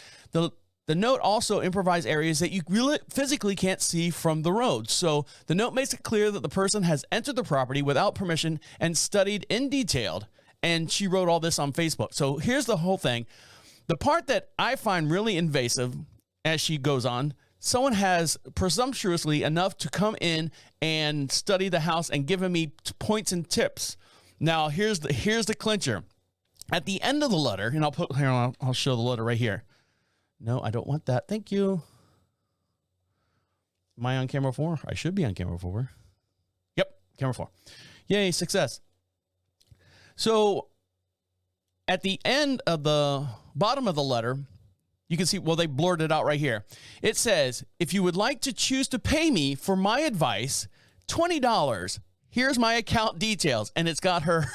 the note also improvised areas that you really physically can't see from the road. So the note makes it clear that the person has entered the property without permission and studied in detail. And she wrote all this on Facebook. So here's the whole thing. The part that I find really invasive, as she goes on, someone has presumptuously enough to come in and study the house and given me points and tips. Now, here's the clincher. At the end of the letter, and I'll show the letter right here. No, I don't want that. Thank you. Am I on camera 4? I should be on camera 4. Yep, camera 4. Yay, success. So at the end of the bottom of the letter, you can see, well, they blurred it out right here. It says, if you would like to choose to pay me for my advice, $20. Here's my account details. And it's got her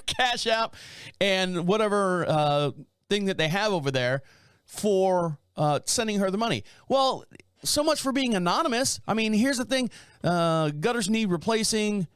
Cash App and whatever thing that they have over there for sending her the money. Well, so much for being anonymous. I mean, here's the thing. Gutters need replacing,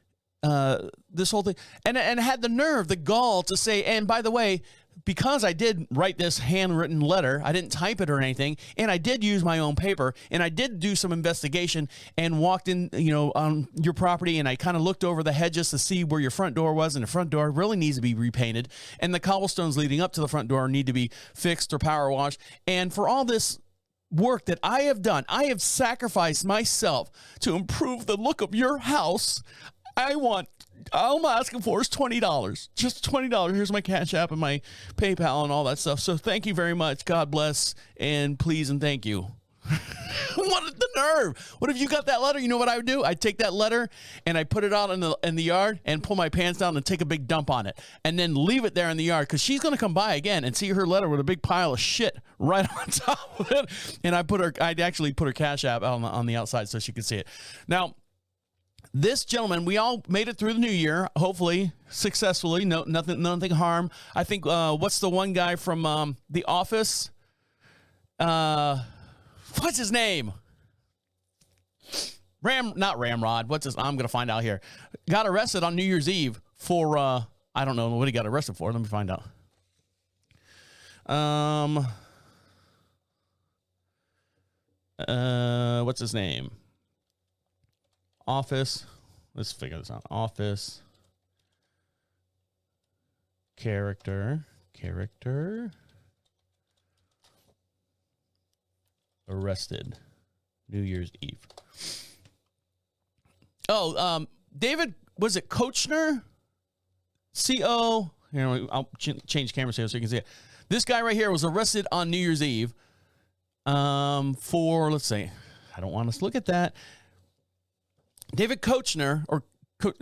this whole thing. And had the nerve, the gall to say, and by the way, because I did write this handwritten letter, I didn't type it or anything, and I did use my own paper, and I did do some investigation and walked in, on your property, and I kind of looked over the hedges to see where your front door was, and the front door really needs to be repainted, and the cobblestones leading up to the front door need to be fixed or power washed. And for all this work that I have done, I have sacrificed myself to improve the look of your house. All I'm asking for is $20. Just $20. Here's my Cash App and my PayPal and all that stuff. So thank you very much. God bless and please and thank you. What the nerve? What if you got that letter? You know what I would do? I'd take that letter and I put it out in the yard and pull my pants down and take a big dump on it and then leave it there in the yard because she's going to come by again and see her letter with a big pile of shit right on top of it. And I'd actually put her Cash App on the outside so she could see it. Now, this gentleman, we all made it through the new year, hopefully successfully. No, nothing harm. I think what's the one guy from The Office? What's his name? Not Ramrod. I'm gonna find out here. Got arrested on New Year's Eve for I don't know what he got arrested for. Let me find out. What's his name? Office. Let's figure this out. Office. Character. Arrested. New Year's Eve. Oh, David, was it Kochner? C-O. Here, I'll change cameras here so you can see it. This guy right here was arrested on New Year's Eve for, let's see. I don't want us to look at that. David Kochner, or Koechener.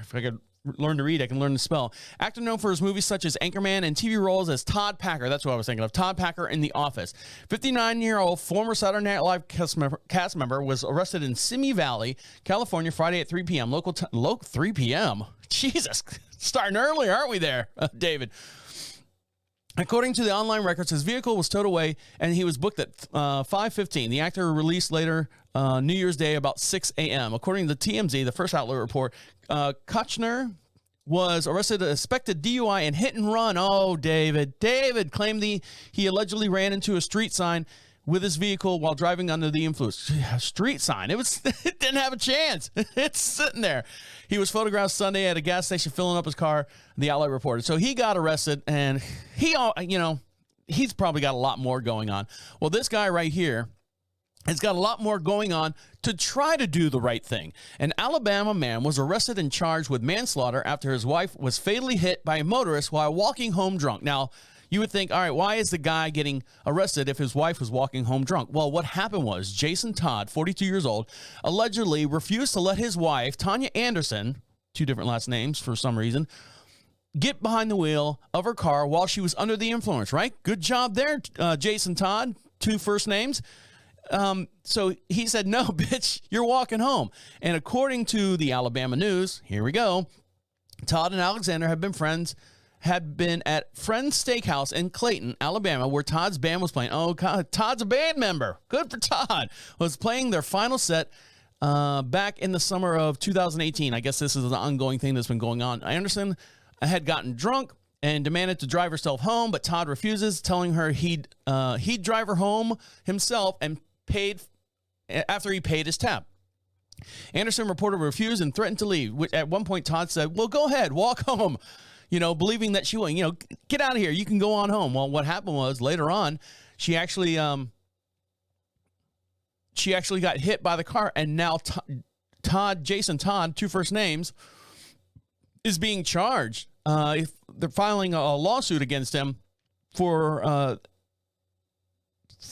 If I could learn to read, I can learn to spell. Actor known for his movies such as Anchorman and TV roles as Todd Packer. That's what I was thinking of. Todd Packer in The Office. 59-year-old former Saturday Night Live cast member was arrested in Simi Valley, California, Friday at 3 p.m. Local 3 p.m. Jesus, starting early, aren't we there, David? According to the online records, his vehicle was towed away, and he was booked at 5:15. The actor released later New Year's Day about 6 a.m. According to TMZ, the first outlet report, Koechner was arrested, suspected DUI and hit and run. Oh, David claimed he allegedly ran into a street sign with his vehicle while driving under the influence. Street sign. It didn't have a chance. It's sitting there. He was photographed Sunday at a gas station filling up his car, the outlet reported. So he got arrested, and he's probably got a lot more going on. Well, this guy right here has got a lot more going on to try to do the right thing. An Alabama man was arrested and charged with manslaughter after his wife was fatally hit by a motorist while walking home drunk. Now, you would think, all right, why is the guy getting arrested if his wife was walking home drunk? Well, what happened was Jason Todd, 42 years old, allegedly refused to let his wife, Tanya Anderson, two different last names for some reason, get behind the wheel of her car while she was under the influence, right? Good job there, Jason Todd, two first names. So he said, no, bitch, you're walking home. And according to the Alabama News, here we go, Todd and Alexander had been at Friend's Steakhouse in Clayton, Alabama, where Todd's band was playing. Oh, God, Todd's a band member. Good for Todd. Was playing their final set back in the summer of 2018. I guess this is an ongoing thing that's been going on. Anderson had gotten drunk and demanded to drive herself home, but Todd refuses, telling her he'd drive her home himself and paid after he paid his tab. Anderson reportedly refused and threatened to leave. At one point, Todd said, well, go ahead, walk home, believing that she will, get out of here. You can go on home. Well, what happened was later on, she actually got hit by the car, and now Jason Todd, two first names, is being charged. They're filing a lawsuit against him for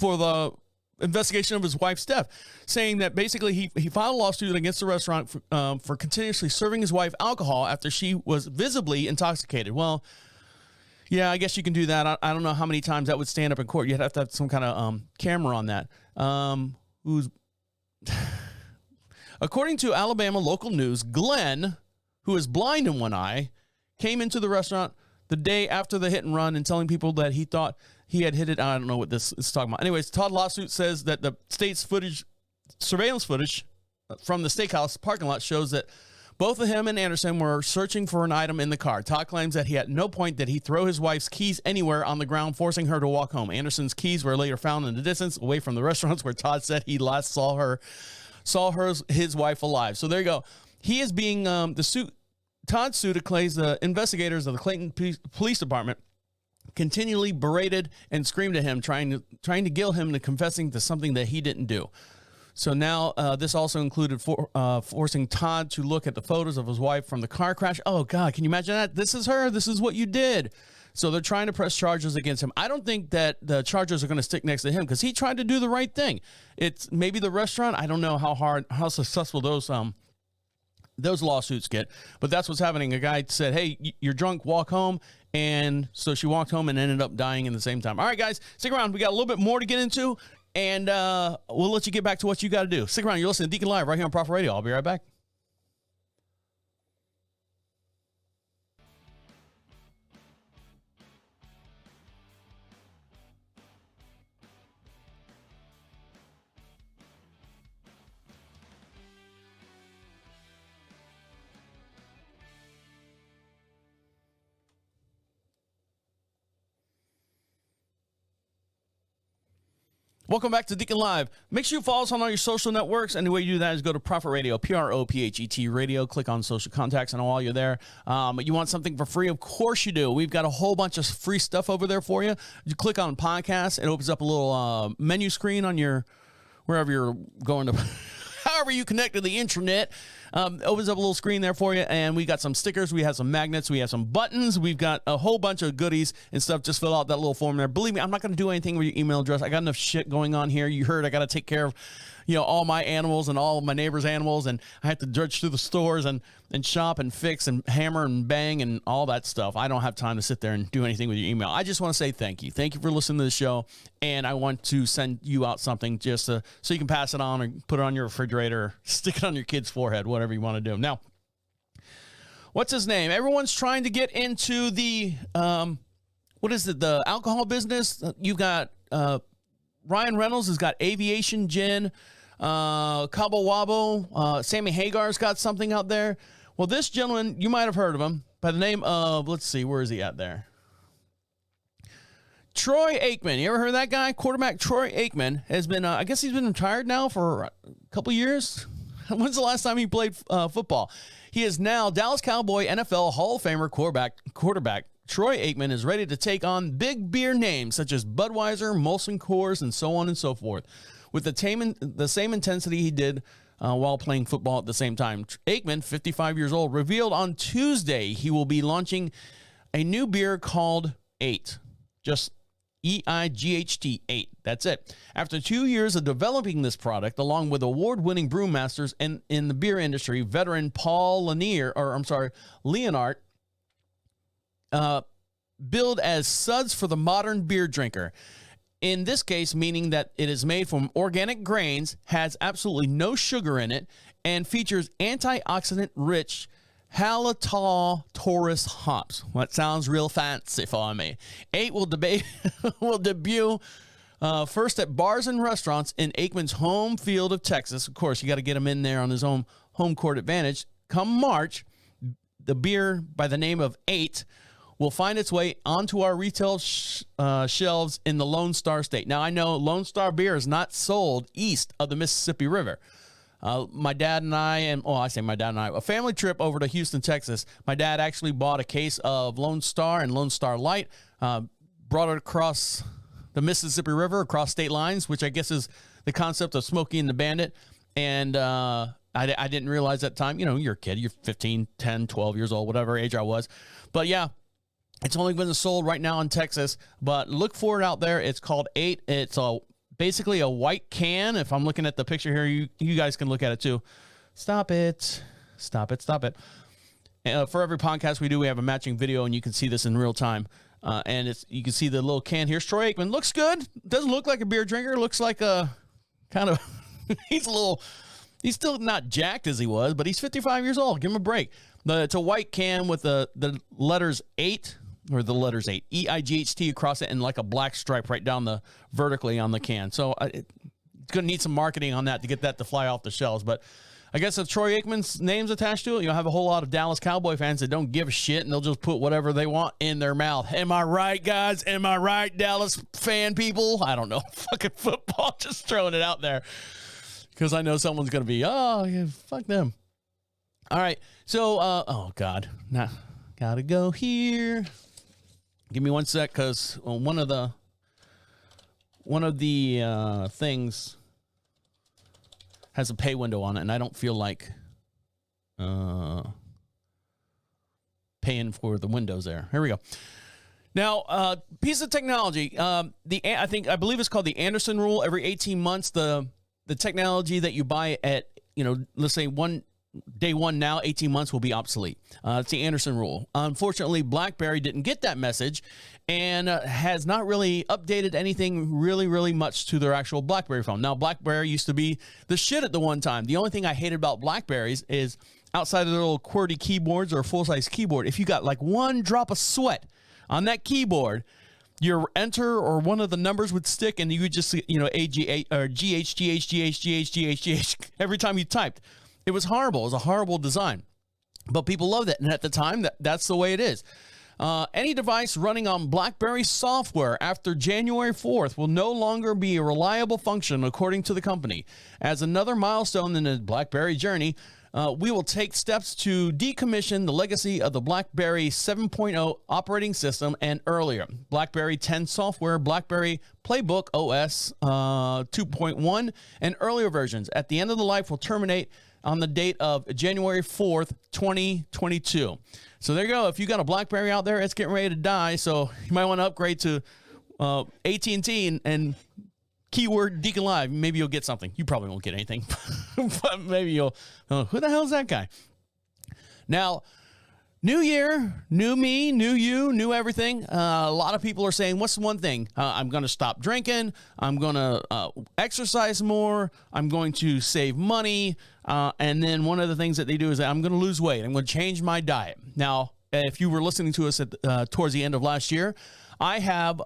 the investigation of his wife's death, saying that basically he filed a lawsuit against the restaurant for continuously serving his wife alcohol after she was visibly intoxicated. Well, yeah, I guess you can do that. I don't know how many times that would stand up in court. You'd have to have some kind of camera on that. According to Alabama local news, Glenn, who is blind in one eye, came into the restaurant the day after the hit and run and telling people that he thought he had hit it. I don't know what this is talking about. Anyways, Todd lawsuit says that the state's surveillance footage from the steakhouse parking lot shows that both of him and Anderson were searching for an item in the car. Todd claims that he at no point did he throw his wife's keys anywhere on the ground, forcing her to walk home. Anderson's keys were later found in the distance away from the restaurants where Todd said he last saw his wife alive. So there you go. He is being Todd sued claims the investigators of the Clayton Police Department continually berated and screamed at him, trying to guilt him into confessing to something that he didn't do. So now this also included forcing Todd to look at the photos of his wife from the car crash. Oh, God, can you imagine that? This is her. This is what you did. So they're trying to press charges against him. I don't think that the charges are going to stick next to him because he tried to do the right thing. It's maybe the restaurant. I don't know how successful those lawsuits get, but that's what's happening. A guy said, hey, you're drunk, walk home. And so she walked home and ended up dying in the same time. All right, guys, stick around. We got a little bit more to get into, and we'll let you get back to what you got to do. Stick around. You're listening to Deacon Live right here on Prophet Radio. I'll be right back. Welcome back to Deacon Live. Make sure you follow us on all your social networks. And the way you do that is go to Prophet Radio, Prophet Radio. Click on social contacts, and while you're there, you want something for free? Of course you do. We've got a whole bunch of free stuff over there for you. You click on podcasts. It opens up a little menu screen on your wherever you're going to. However you connect to the intranet, Opens up a little screen there for you, and we got some stickers, we have some magnets, we have some buttons, we've got a whole bunch of goodies and stuff. Just fill out that little form there. Believe me, I'm not going to do anything with your email address. I got enough shit going on here. You heard I got to take care of, all my animals and all of my neighbors' animals, and I have to drudge through the stores and shop and fix and hammer and bang and all that stuff. I don't have time to sit there and do anything with your email. I just want to say thank you. Thank you for listening to the show, and I want to send you out something just so you can pass it on or put it on your refrigerator, or stick it on your kid's forehead, whatever you want to do. Now, what's his name? Everyone's trying to get into the, the alcohol business. You've got Ryan Reynolds has got Aviation Gin, Cabo Wabo, Sammy Hagar's got something out there. Well, this gentleman, you might have heard of him by the name of, let's see, where is he at there? Troy Aikman. You ever heard of that guy? Quarterback Troy Aikman has been, I guess he's been retired now for a couple years. When's the last time he played football? He is now Dallas Cowboy NFL Hall of Famer quarterback. Troy Aikman is ready to take on big beer names such as Budweiser, Molson Coors, and so on and so forth, with the same intensity he did while playing football at the same time. Aikman, 55 years old, revealed on Tuesday he will be launching a new beer called 8. Just EIGHT 8. That's it. After 2 years of developing this product, along with award-winning brewmasters in the beer industry, veteran Paul Leonard, billed as suds for the modern beer drinker. In this case, meaning that it is made from organic grains, has absolutely no sugar in it, and features antioxidant-rich Hallertau Taurus hops. Well, that sounds real fancy for me. 8 will debut first at bars and restaurants in Aikman's home field of Texas. Of course, you got to get him in there on his own home court advantage. Come March, the beer by the name of 8 will find its way onto our retail shelves in the Lone Star State. Now, I know Lone Star beer is not sold east of the Mississippi River. My dad and I, a family trip over to Houston, Texas. My dad actually bought a case of Lone Star and Lone Star Light, brought it across the Mississippi River, across state lines, which I guess is the concept of Smokey and the Bandit. And I didn't realize at the time, you're a kid, you're 15, 10, 12 years old, whatever age I was. But yeah, it's only been sold right now in Texas, but look for it out there. It's called 8. It's basically a white can. If I'm looking at the picture here, you guys can look at it too. Stop it. For every podcast we do, we have a matching video, and you can see this in real time. And you can see the little can here. Troy Aikman looks good. Doesn't look like a beer drinker. Looks like a kind of he's still not jacked as he was, but he's 55 years old. Give him a break. It's a white can with the letters 8. Or the letters 8, EIGHT across it, and like a black stripe right down vertically on the can. So it's going to need some marketing on that to get that to fly off the shelves. But I guess if Troy Aikman's name's attached to it, you'll have a whole lot of Dallas Cowboy fans that don't give a shit, and they'll just put whatever they want in their mouth. Am I right, guys? Am I right, Dallas fan people? I don't know. Fucking football, just throwing it out there. Because I know someone's going to be, yeah, fuck them. All right. So, oh, God. Nah, gotta go here. Give me one sec, because one of the things has a pay window on it, and I don't feel like paying for the windows there. Here we go. Now, piece of technology. I believe it's called the Anderson rule. Every 18 months, the technology that you buy at, let's say day one now, 18 months will be obsolete. It's the Anderson rule. Unfortunately, BlackBerry didn't get that message and has not really updated anything really, really much to their actual BlackBerry phone. Now, BlackBerry used to be the shit at the one time. The only thing I hated about BlackBerries is outside of their little QWERTY keyboards or a full-size keyboard, if you got like one drop of sweat on that keyboard, your enter or one of the numbers would stick, and you would just, AG or GH every time you typed. It was horrible. It was a horrible design, but people loved it. And at the time, that's the way it is. Any device running on BlackBerry software after January 4th will no longer be a reliable function, according to the company. As another milestone in the BlackBerry journey, we will take steps to decommission the legacy of the BlackBerry 7.0 operating system and earlier. BlackBerry 10 software, BlackBerry Playbook OS 2.1, and earlier versions. At the end of the life will terminate on the date of January 4th, 2022. So there you go. If you got a BlackBerry out there, it's getting ready to die. So you might want to upgrade to AT&T and keyword DeaconLive. Maybe you'll get something. You probably won't get anything, but maybe you'll. Who the hell is that guy? Now, new year, new me, new you, new everything. A lot of people are saying, what's the one thing? I'm going to stop drinking. I'm going to exercise more. I'm going to save money. And then one of the things that they do is that I'm going to lose weight. I'm going to change my diet. Now, if you were listening to us towards the end of last year, I have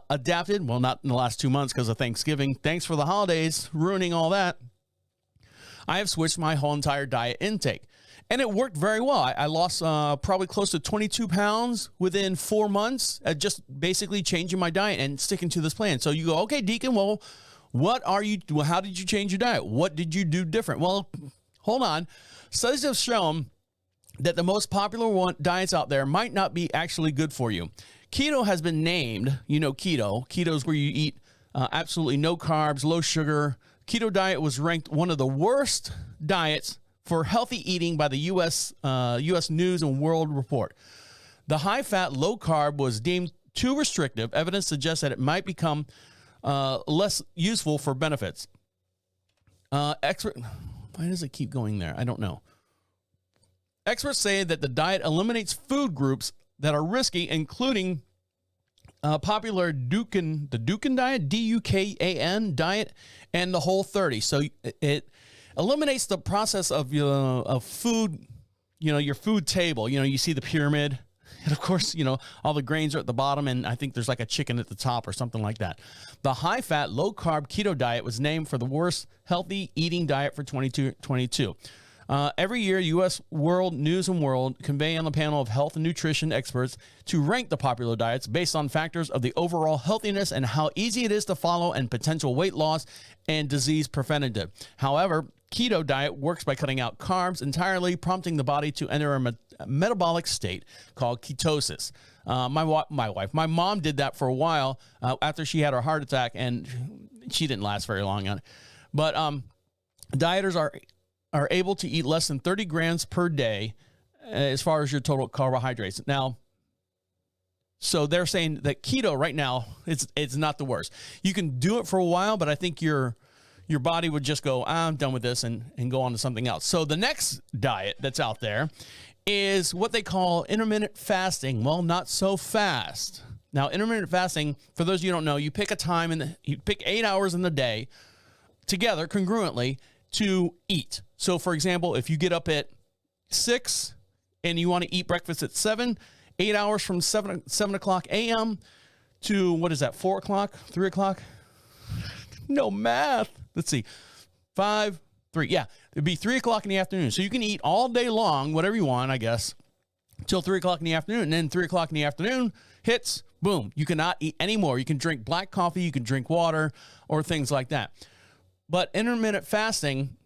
adapted. Well, not in the last 2 months because of Thanksgiving. Thanks for the holidays, ruining all that. I have switched my whole entire diet intake. And it worked very well. I lost probably close to 22 pounds within 4 months at just basically changing my diet and sticking to this plan. So you go, okay, Deacon, well, how did you change your diet? What did you do different? Well, hold on. Studies have shown that the most popular diets out there might not be actually good for you. Keto has been named, keto. Keto is where you eat absolutely no carbs, low sugar. Keto diet was ranked one of the worst diets for healthy eating by the U.S. News and World Report. The high-fat, low-carb was deemed too restrictive. Evidence suggests that it might become less useful for benefits. Why does it keep going there? I don't know. Experts say that the diet eliminates food groups that are risky, including popular the Dukan diet, D-U-K-A-N diet, and the Whole30. So it eliminates the process of food, your food table. You see the pyramid, and of course, all the grains are at the bottom, and I think there's like a chicken at the top or something like that. The high-fat, low-carb keto diet was named for the worst healthy eating diet for 2022. Every year, U.S. World News and World convene on the panel of health and nutrition experts to rank the popular diets based on factors of the overall healthiness and how easy it is to follow and potential weight loss and disease preventative. However, keto diet works by cutting out carbs entirely, prompting the body to enter a metabolic state called ketosis. My mom did that for a while after she had her heart attack, and she didn't last very long on it. But dieters are able to eat less than 30 grams per day as far as your total carbohydrates. Now, so they're saying that keto right now, it's not the worst. You can do it for a while, but I think your body would just go, I'm done with this and go on to something else. So the next diet that's out there is what they call intermittent fasting. Well, not so fast. Now, intermittent fasting, for those of you who don't know, you pick a time you pick 8 hours in the day together congruently to eat. So, for example, if you get up at 6 and you want to eat breakfast at 7, 8 hours from 7 o'clock a.m. to, 4 o'clock, 3 o'clock? No math. Let's see. 5, 3. Yeah, it'd be 3 o'clock in the afternoon. So you can eat all day long, whatever you want, I guess, till 3 o'clock in the afternoon. And then 3 o'clock in the afternoon hits, boom, you cannot eat anymore. You can drink black coffee, you can drink water, or things like that. But intermittent fasting,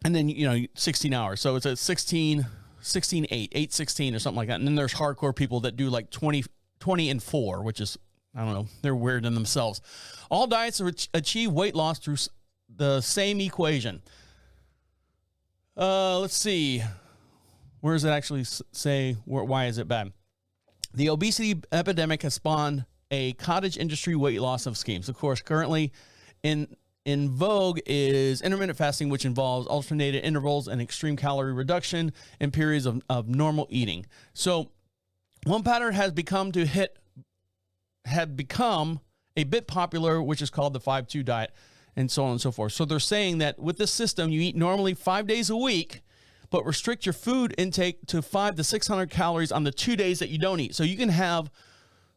and then, 16 hours. So it's a 16, 8, 8-16 or something like that. And then there's hardcore people that do like 20 and 4, which is, I don't know, they're weird in themselves. All diets achieve weight loss through the same equation. Let's see. Where does it actually say, why is it bad? The obesity epidemic has spawned a cottage industry weight loss of schemes. Of course, currently in vogue is intermittent fasting, which involves alternated intervals and extreme calorie reduction in periods of normal eating. So one pattern has become a bit popular, which is called the 5-2 diet, and so on and so forth. So they're saying that with this system, you eat normally 5 days a week, but restrict your food intake to 500 to 600 calories on the 2 days that you don't eat. So you can have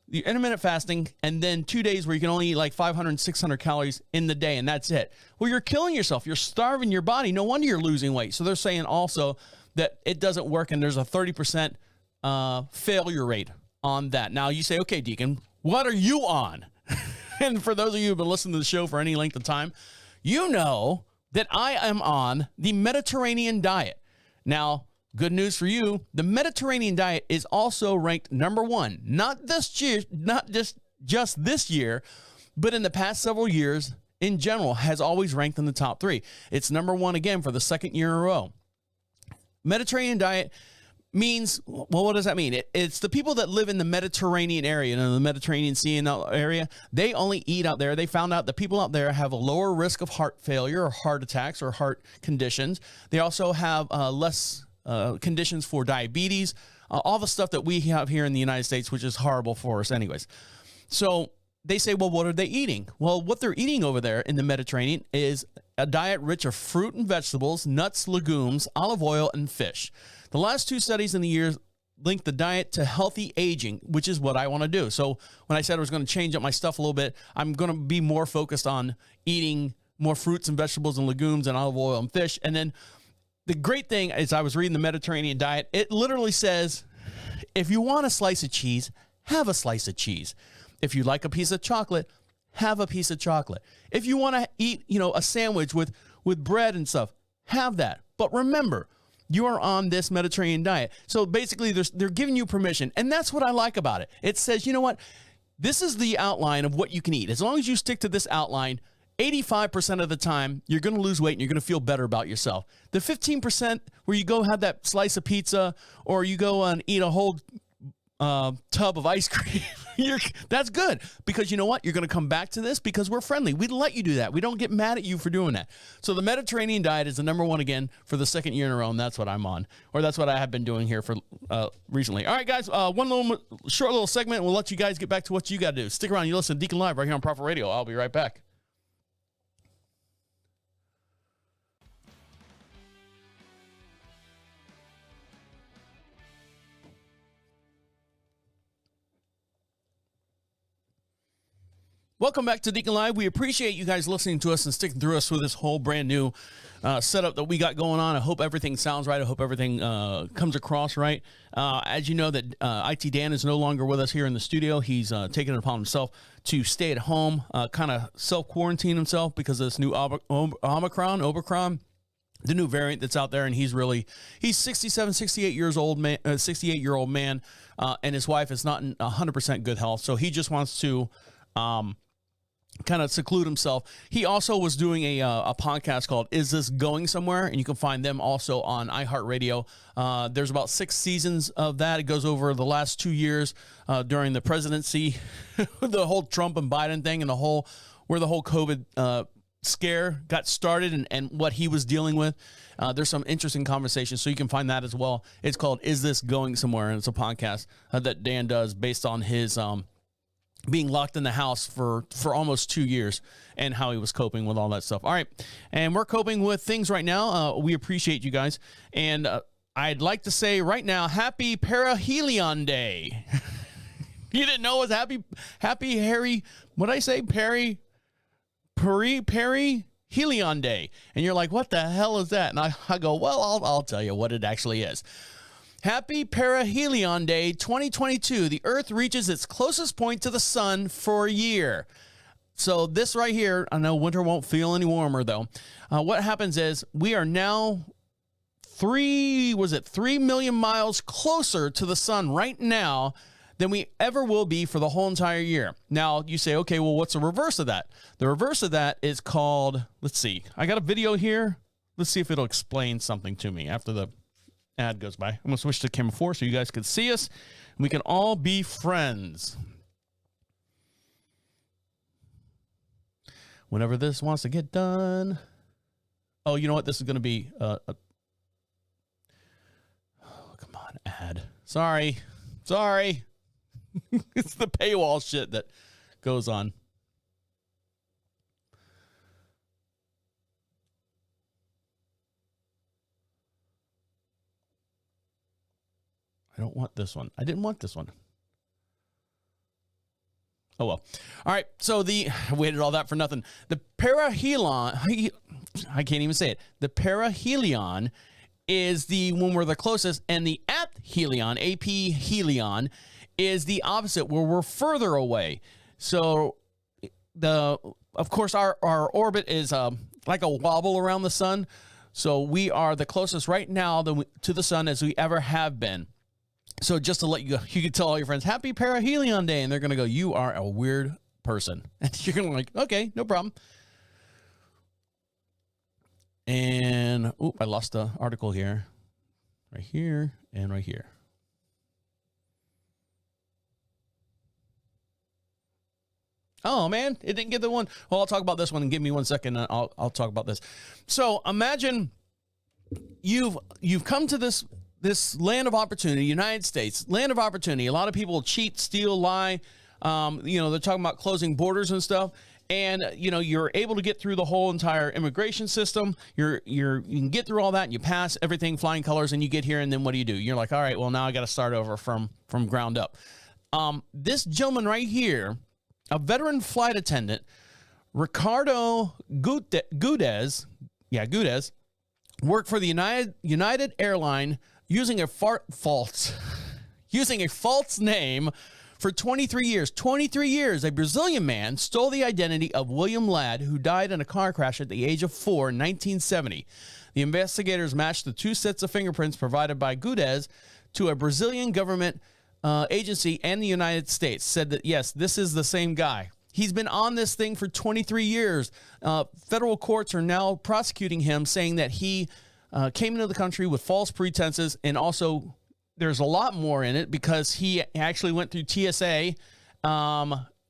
the intermittent fasting and then 2 days where you can only eat like 500 and 600 calories in the day, and that's it. Well, you're killing yourself. You're starving your body. No wonder you're losing weight. So they're saying also that it doesn't work, and there's a 30% failure rate on that. Now you say, okay, Deacon, what are you on? And for those of you who've been listening to the show for any length of time, you know that I am on the Mediterranean diet. Now, good news for you, the Mediterranean diet is also ranked number 1, not this year, not just this year, but in the past several years in general has always ranked in the top 3. It's number 1 again for the second year in a row. Mediterranean diet means, well, what does that mean? It's the people that live in the Mediterranean area, the Mediterranean Sea area. They only eat out there. They found out that people out there have a lower risk of heart failure or heart attacks or heart conditions. They also have less conditions for diabetes, all the stuff that we have here in the United States, which is horrible for us anyways. So they say, well, what are they eating? Well, what they're eating over there in the Mediterranean is a diet rich of fruit and vegetables, nuts, legumes, olive oil, and fish. The last 2 studies in the year linked the diet to healthy aging, which is what I want to do. So when I said I was going to change up my stuff a little bit, I'm going to be more focused on eating more fruits and vegetables and legumes and olive oil and fish. And then the great thing is I was reading the Mediterranean diet. It literally says, if you want a slice of cheese, have a slice of cheese. If you like a piece of chocolate, have a piece of chocolate. If you want to eat, a sandwich with bread and stuff, have that. But remember, you are on this Mediterranean diet. So basically, they're giving you permission. And that's what I like about it. It says, you know what? This is the outline of what you can eat. As long as you stick to this outline, 85% of the time, you're going to lose weight and you're going to feel better about yourself. The 15% where you go have that slice of pizza or you go and eat a whole tub of ice cream, that's good, because you know what? You're going to come back to this because we're friendly. We let you do that. We don't get mad at you for doing that. So the Mediterranean diet is the number 1 again for the second year in a row, and that's what I'm on, or that's what I have been doing here for recently. All right, guys, one short little segment, and we'll let you guys get back to what you got to do. Stick around. You listen to Deacon Live right here on Prophet Radio. I'll be right back. Welcome back to Deacon Live. We appreciate you guys listening to us and sticking through us with this whole brand new setup that we got going on. I hope everything sounds right. I hope everything comes across right. As you know, that IT Dan is no longer with us here in the studio. He's taken it upon himself to stay at home, kind of self-quarantine himself because of this new Omicron, the new variant that's out there. And he's 67, 68-year-old man, and his wife is not in 100% good health. So he just wants to kind of seclude himself. He also was doing a podcast called Is This Going Somewhere? And you can find them also on iHeartRadio. There's about 6 seasons of that. It goes over the last 2 years during the presidency, the whole Trump and Biden thing and where the whole COVID scare got started and what he was dealing with. There's some interesting conversations, so you can find that as well. It's called Is This Going Somewhere? And it's a podcast that Dan does based on his being locked in the house for almost 2 years and how he was coping with all that stuff. All right. And we're coping with things right now. We appreciate you guys. And I'd like to say right now, happy Perihelion Day. You didn't know it was happy Harry, what did I say? Perihelion Day. And you're like, what the hell is that? And I go, well, I'll tell you what it actually is. Happy Perihelion Day 2022. The Earth reaches its closest point to the sun for a year. So this right here, I know winter won't feel any warmer though. What happens is we are now 3 million miles closer to the sun right now than we ever will be for the whole entire year. Now you say, okay, well, what's the reverse of that? The reverse of that is called, let's see, I got a video here. Let's see if it'll explain something to me after the ad goes by. I'm going to switch to camera 4 so you guys can see us and we can all be friends. Whenever this wants to get done. Oh, you know what? This is going to be oh, come on, ad. Sorry. It's the paywall shit that goes on. I don't want this one. I didn't want this one. Oh, well. All right. So I waited all that for nothing. The perihelion, I can't even say it. The perihelion is when we're the closest, and the aphelion, aphelion, is the opposite, where we're further away. So of course, our orbit is like a wobble around the sun. So we are the closest right now to the sun as we ever have been. So just to let you go, you can tell all your friends, happy Perihelion Day. And they're going to go, you are a weird person. And you're going to be like, okay, no problem. And, I lost the article here. Right here and right here. Oh, man, it didn't get the one. Well, I'll talk about this one and give me 1 second. And I'll talk about this. So imagine you've come to this land of opportunity, United States, land of opportunity. A lot of people cheat, steal, lie. They're talking about closing borders and stuff. And, you're able to get through the whole entire immigration system. You can get through all that and you pass everything flying colors and you get here. And then what do? You're like, all right, well, now I got to start over from ground up. This gentleman right here, a veteran flight attendant, Ricardo Gudez, worked for the United Airline using a false name for 23 years. 23 years, a Brazilian man stole the identity of William Ladd, who died in a car crash at the age of 4 in 1970. The investigators matched the two sets of fingerprints provided by Gudez to a Brazilian government agency and the United States, said that, yes, this is the same guy. He's been on this thing for 23 years. Federal courts are now prosecuting him, saying that he came into the country with false pretenses, and also there's a lot more in it because he actually went through TSA.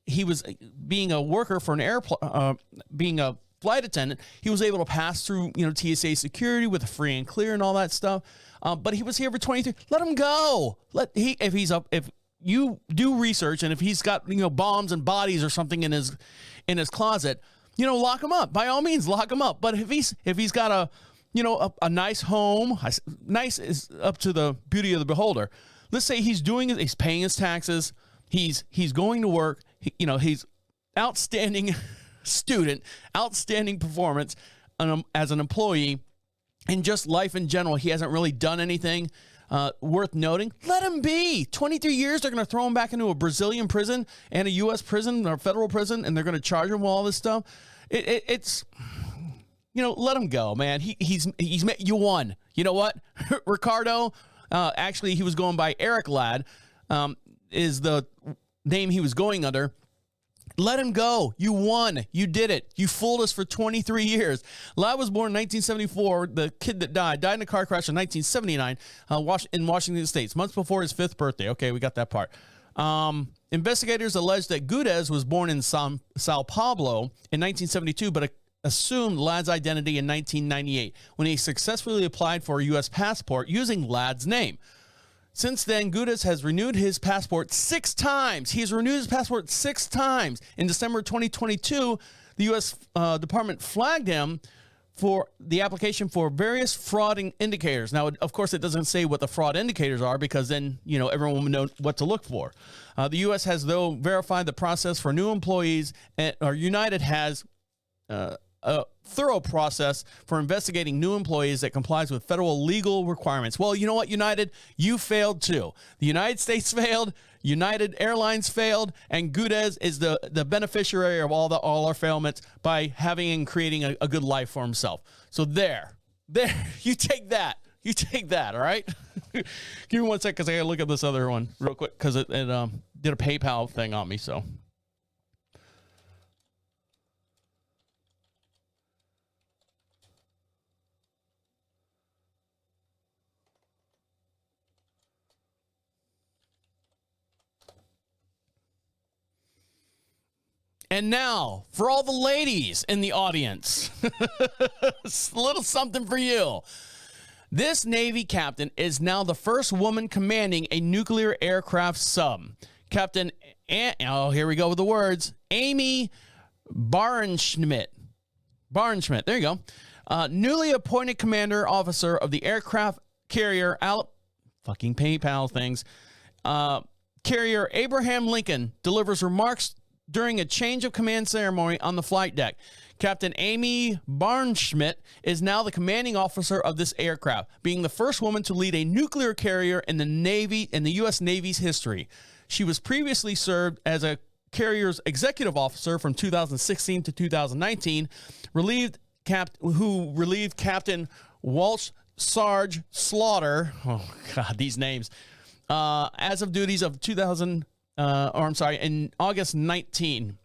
He was being a worker for an airplane, being a flight attendant. He was able to pass through, TSA security with a free and clear and all that stuff. But he was here for 23. Let him go. If you do research and if he's got, bombs and bodies or something in his closet, lock him up. By all means, lock him up. But if he's got a nice home, nice is up to the beauty of the beholder. Let's say he's paying his taxes. He's going to work. He's outstanding student, outstanding performance as an employee, and just life in general. He hasn't really done anything worth noting. Let him be. 23 years, they're going to throw him back into a Brazilian prison and a U.S. prison or federal prison, and they're going to charge him with all this stuff. It's... let him go, man. He's you won. You know what? Ricardo, actually, he was going by Eric Ladd, is the name he was going under. Let him go. You won. You did it. You fooled us for 23 years. Ladd was born in 1974. The kid that died in a car crash in 1979 in Washington State, months before his 5th birthday. Okay, we got that part. Investigators allege that Gudez was born in Sao Paulo in 1972, but assumed Ladd's identity in 1998 when he successfully applied for a U.S. passport using Ladd's name. Since then, Gudez has renewed his passport 6 times. He has renewed his passport 6 times. In December 2022, the U.S. Department flagged him for the application for various fraud indicators. Now, of course, it doesn't say what the fraud indicators are because then, everyone will know what to look for. The U.S. has, though, verified the process for new employees, or United has a thorough process for investigating new employees that complies with federal legal requirements. Well, you know what, United? You failed too. The United States failed, United Airlines failed, and Gudez is the beneficiary of all our failments by having and creating a good life for himself. So there, you take that, all right? Give me 1 sec because I got to look at this other one real quick because it did a PayPal thing on me, so. And now, for all the ladies in the audience, a little something for you. This Navy captain is now the first woman commanding a nuclear aircraft sub. Captain, here we go with the words, Amy Barnschmidt, there you go. Newly appointed commander officer of the aircraft carrier, fucking PayPal things, carrier Abraham Lincoln delivers remarks during a change of command ceremony on the flight deck. Captain Amy Barnschmidt is now the commanding officer of this aircraft, being the first woman to lead a nuclear carrier in the U.S. Navy's history. She was previously served as a carrier's executive officer from 2016 to 2019, who relieved Captain Walsh Sarge Slaughter. Oh God, these names. As of duties of in August 19.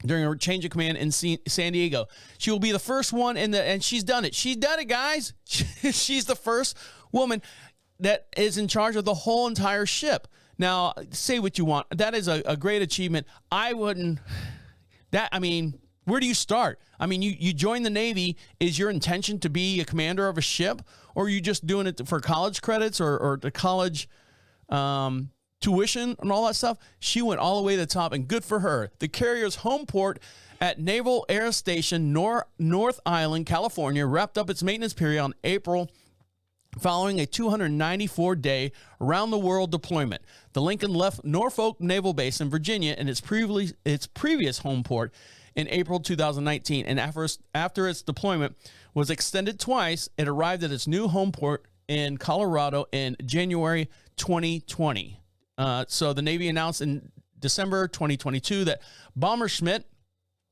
during her change of command in San Diego. She will be the first one and she's done it. She's done it, guys. She's the first woman that is in charge of the whole entire ship. Now, say what you want. That is a great achievement. Where do you start? I mean, you join the Navy. Is your intention to be a commander of a ship, or are you just doing it for college credits or the college tuition and all that stuff? She went all the way to the top, and good for her. The carrier's home port at Naval Air Station, North Island, California, wrapped up its maintenance period on April following a 294-day around-the-world deployment. The Lincoln left Norfolk Naval Base in Virginia in its previous home port in April 2019, and after its deployment was extended twice, it arrived at its new home port in Colorado in January 2020. So the Navy announced in December 2022 that Bommerschmidt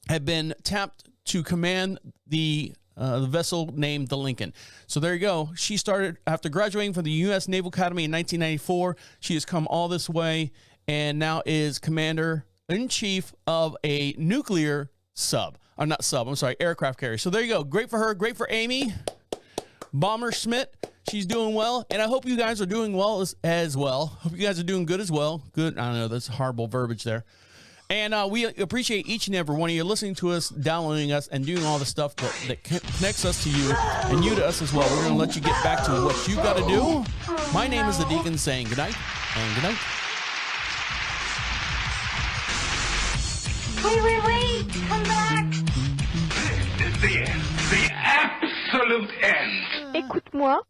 had been tapped to command the vessel named the Lincoln. So there you go. She started after graduating from the U.S. Naval Academy in 1994. She has come all this way and now is commander-in-chief of a nuclear aircraft carrier. So there you go. Great for her. Great for Amy Bommerschmidt. She's doing well, and I hope you guys are doing well as well. Hope you guys are doing good as well. Good. I don't know. That's horrible verbiage there. And we appreciate each and every one of you listening to us, downloading us, and doing all the stuff that connects us to you and you to us as well. We're going to let you get back to what you got to do. My name is the Deacon saying good night and good night. Wait, come back. This is the end. The absolute end. Écoute-moi.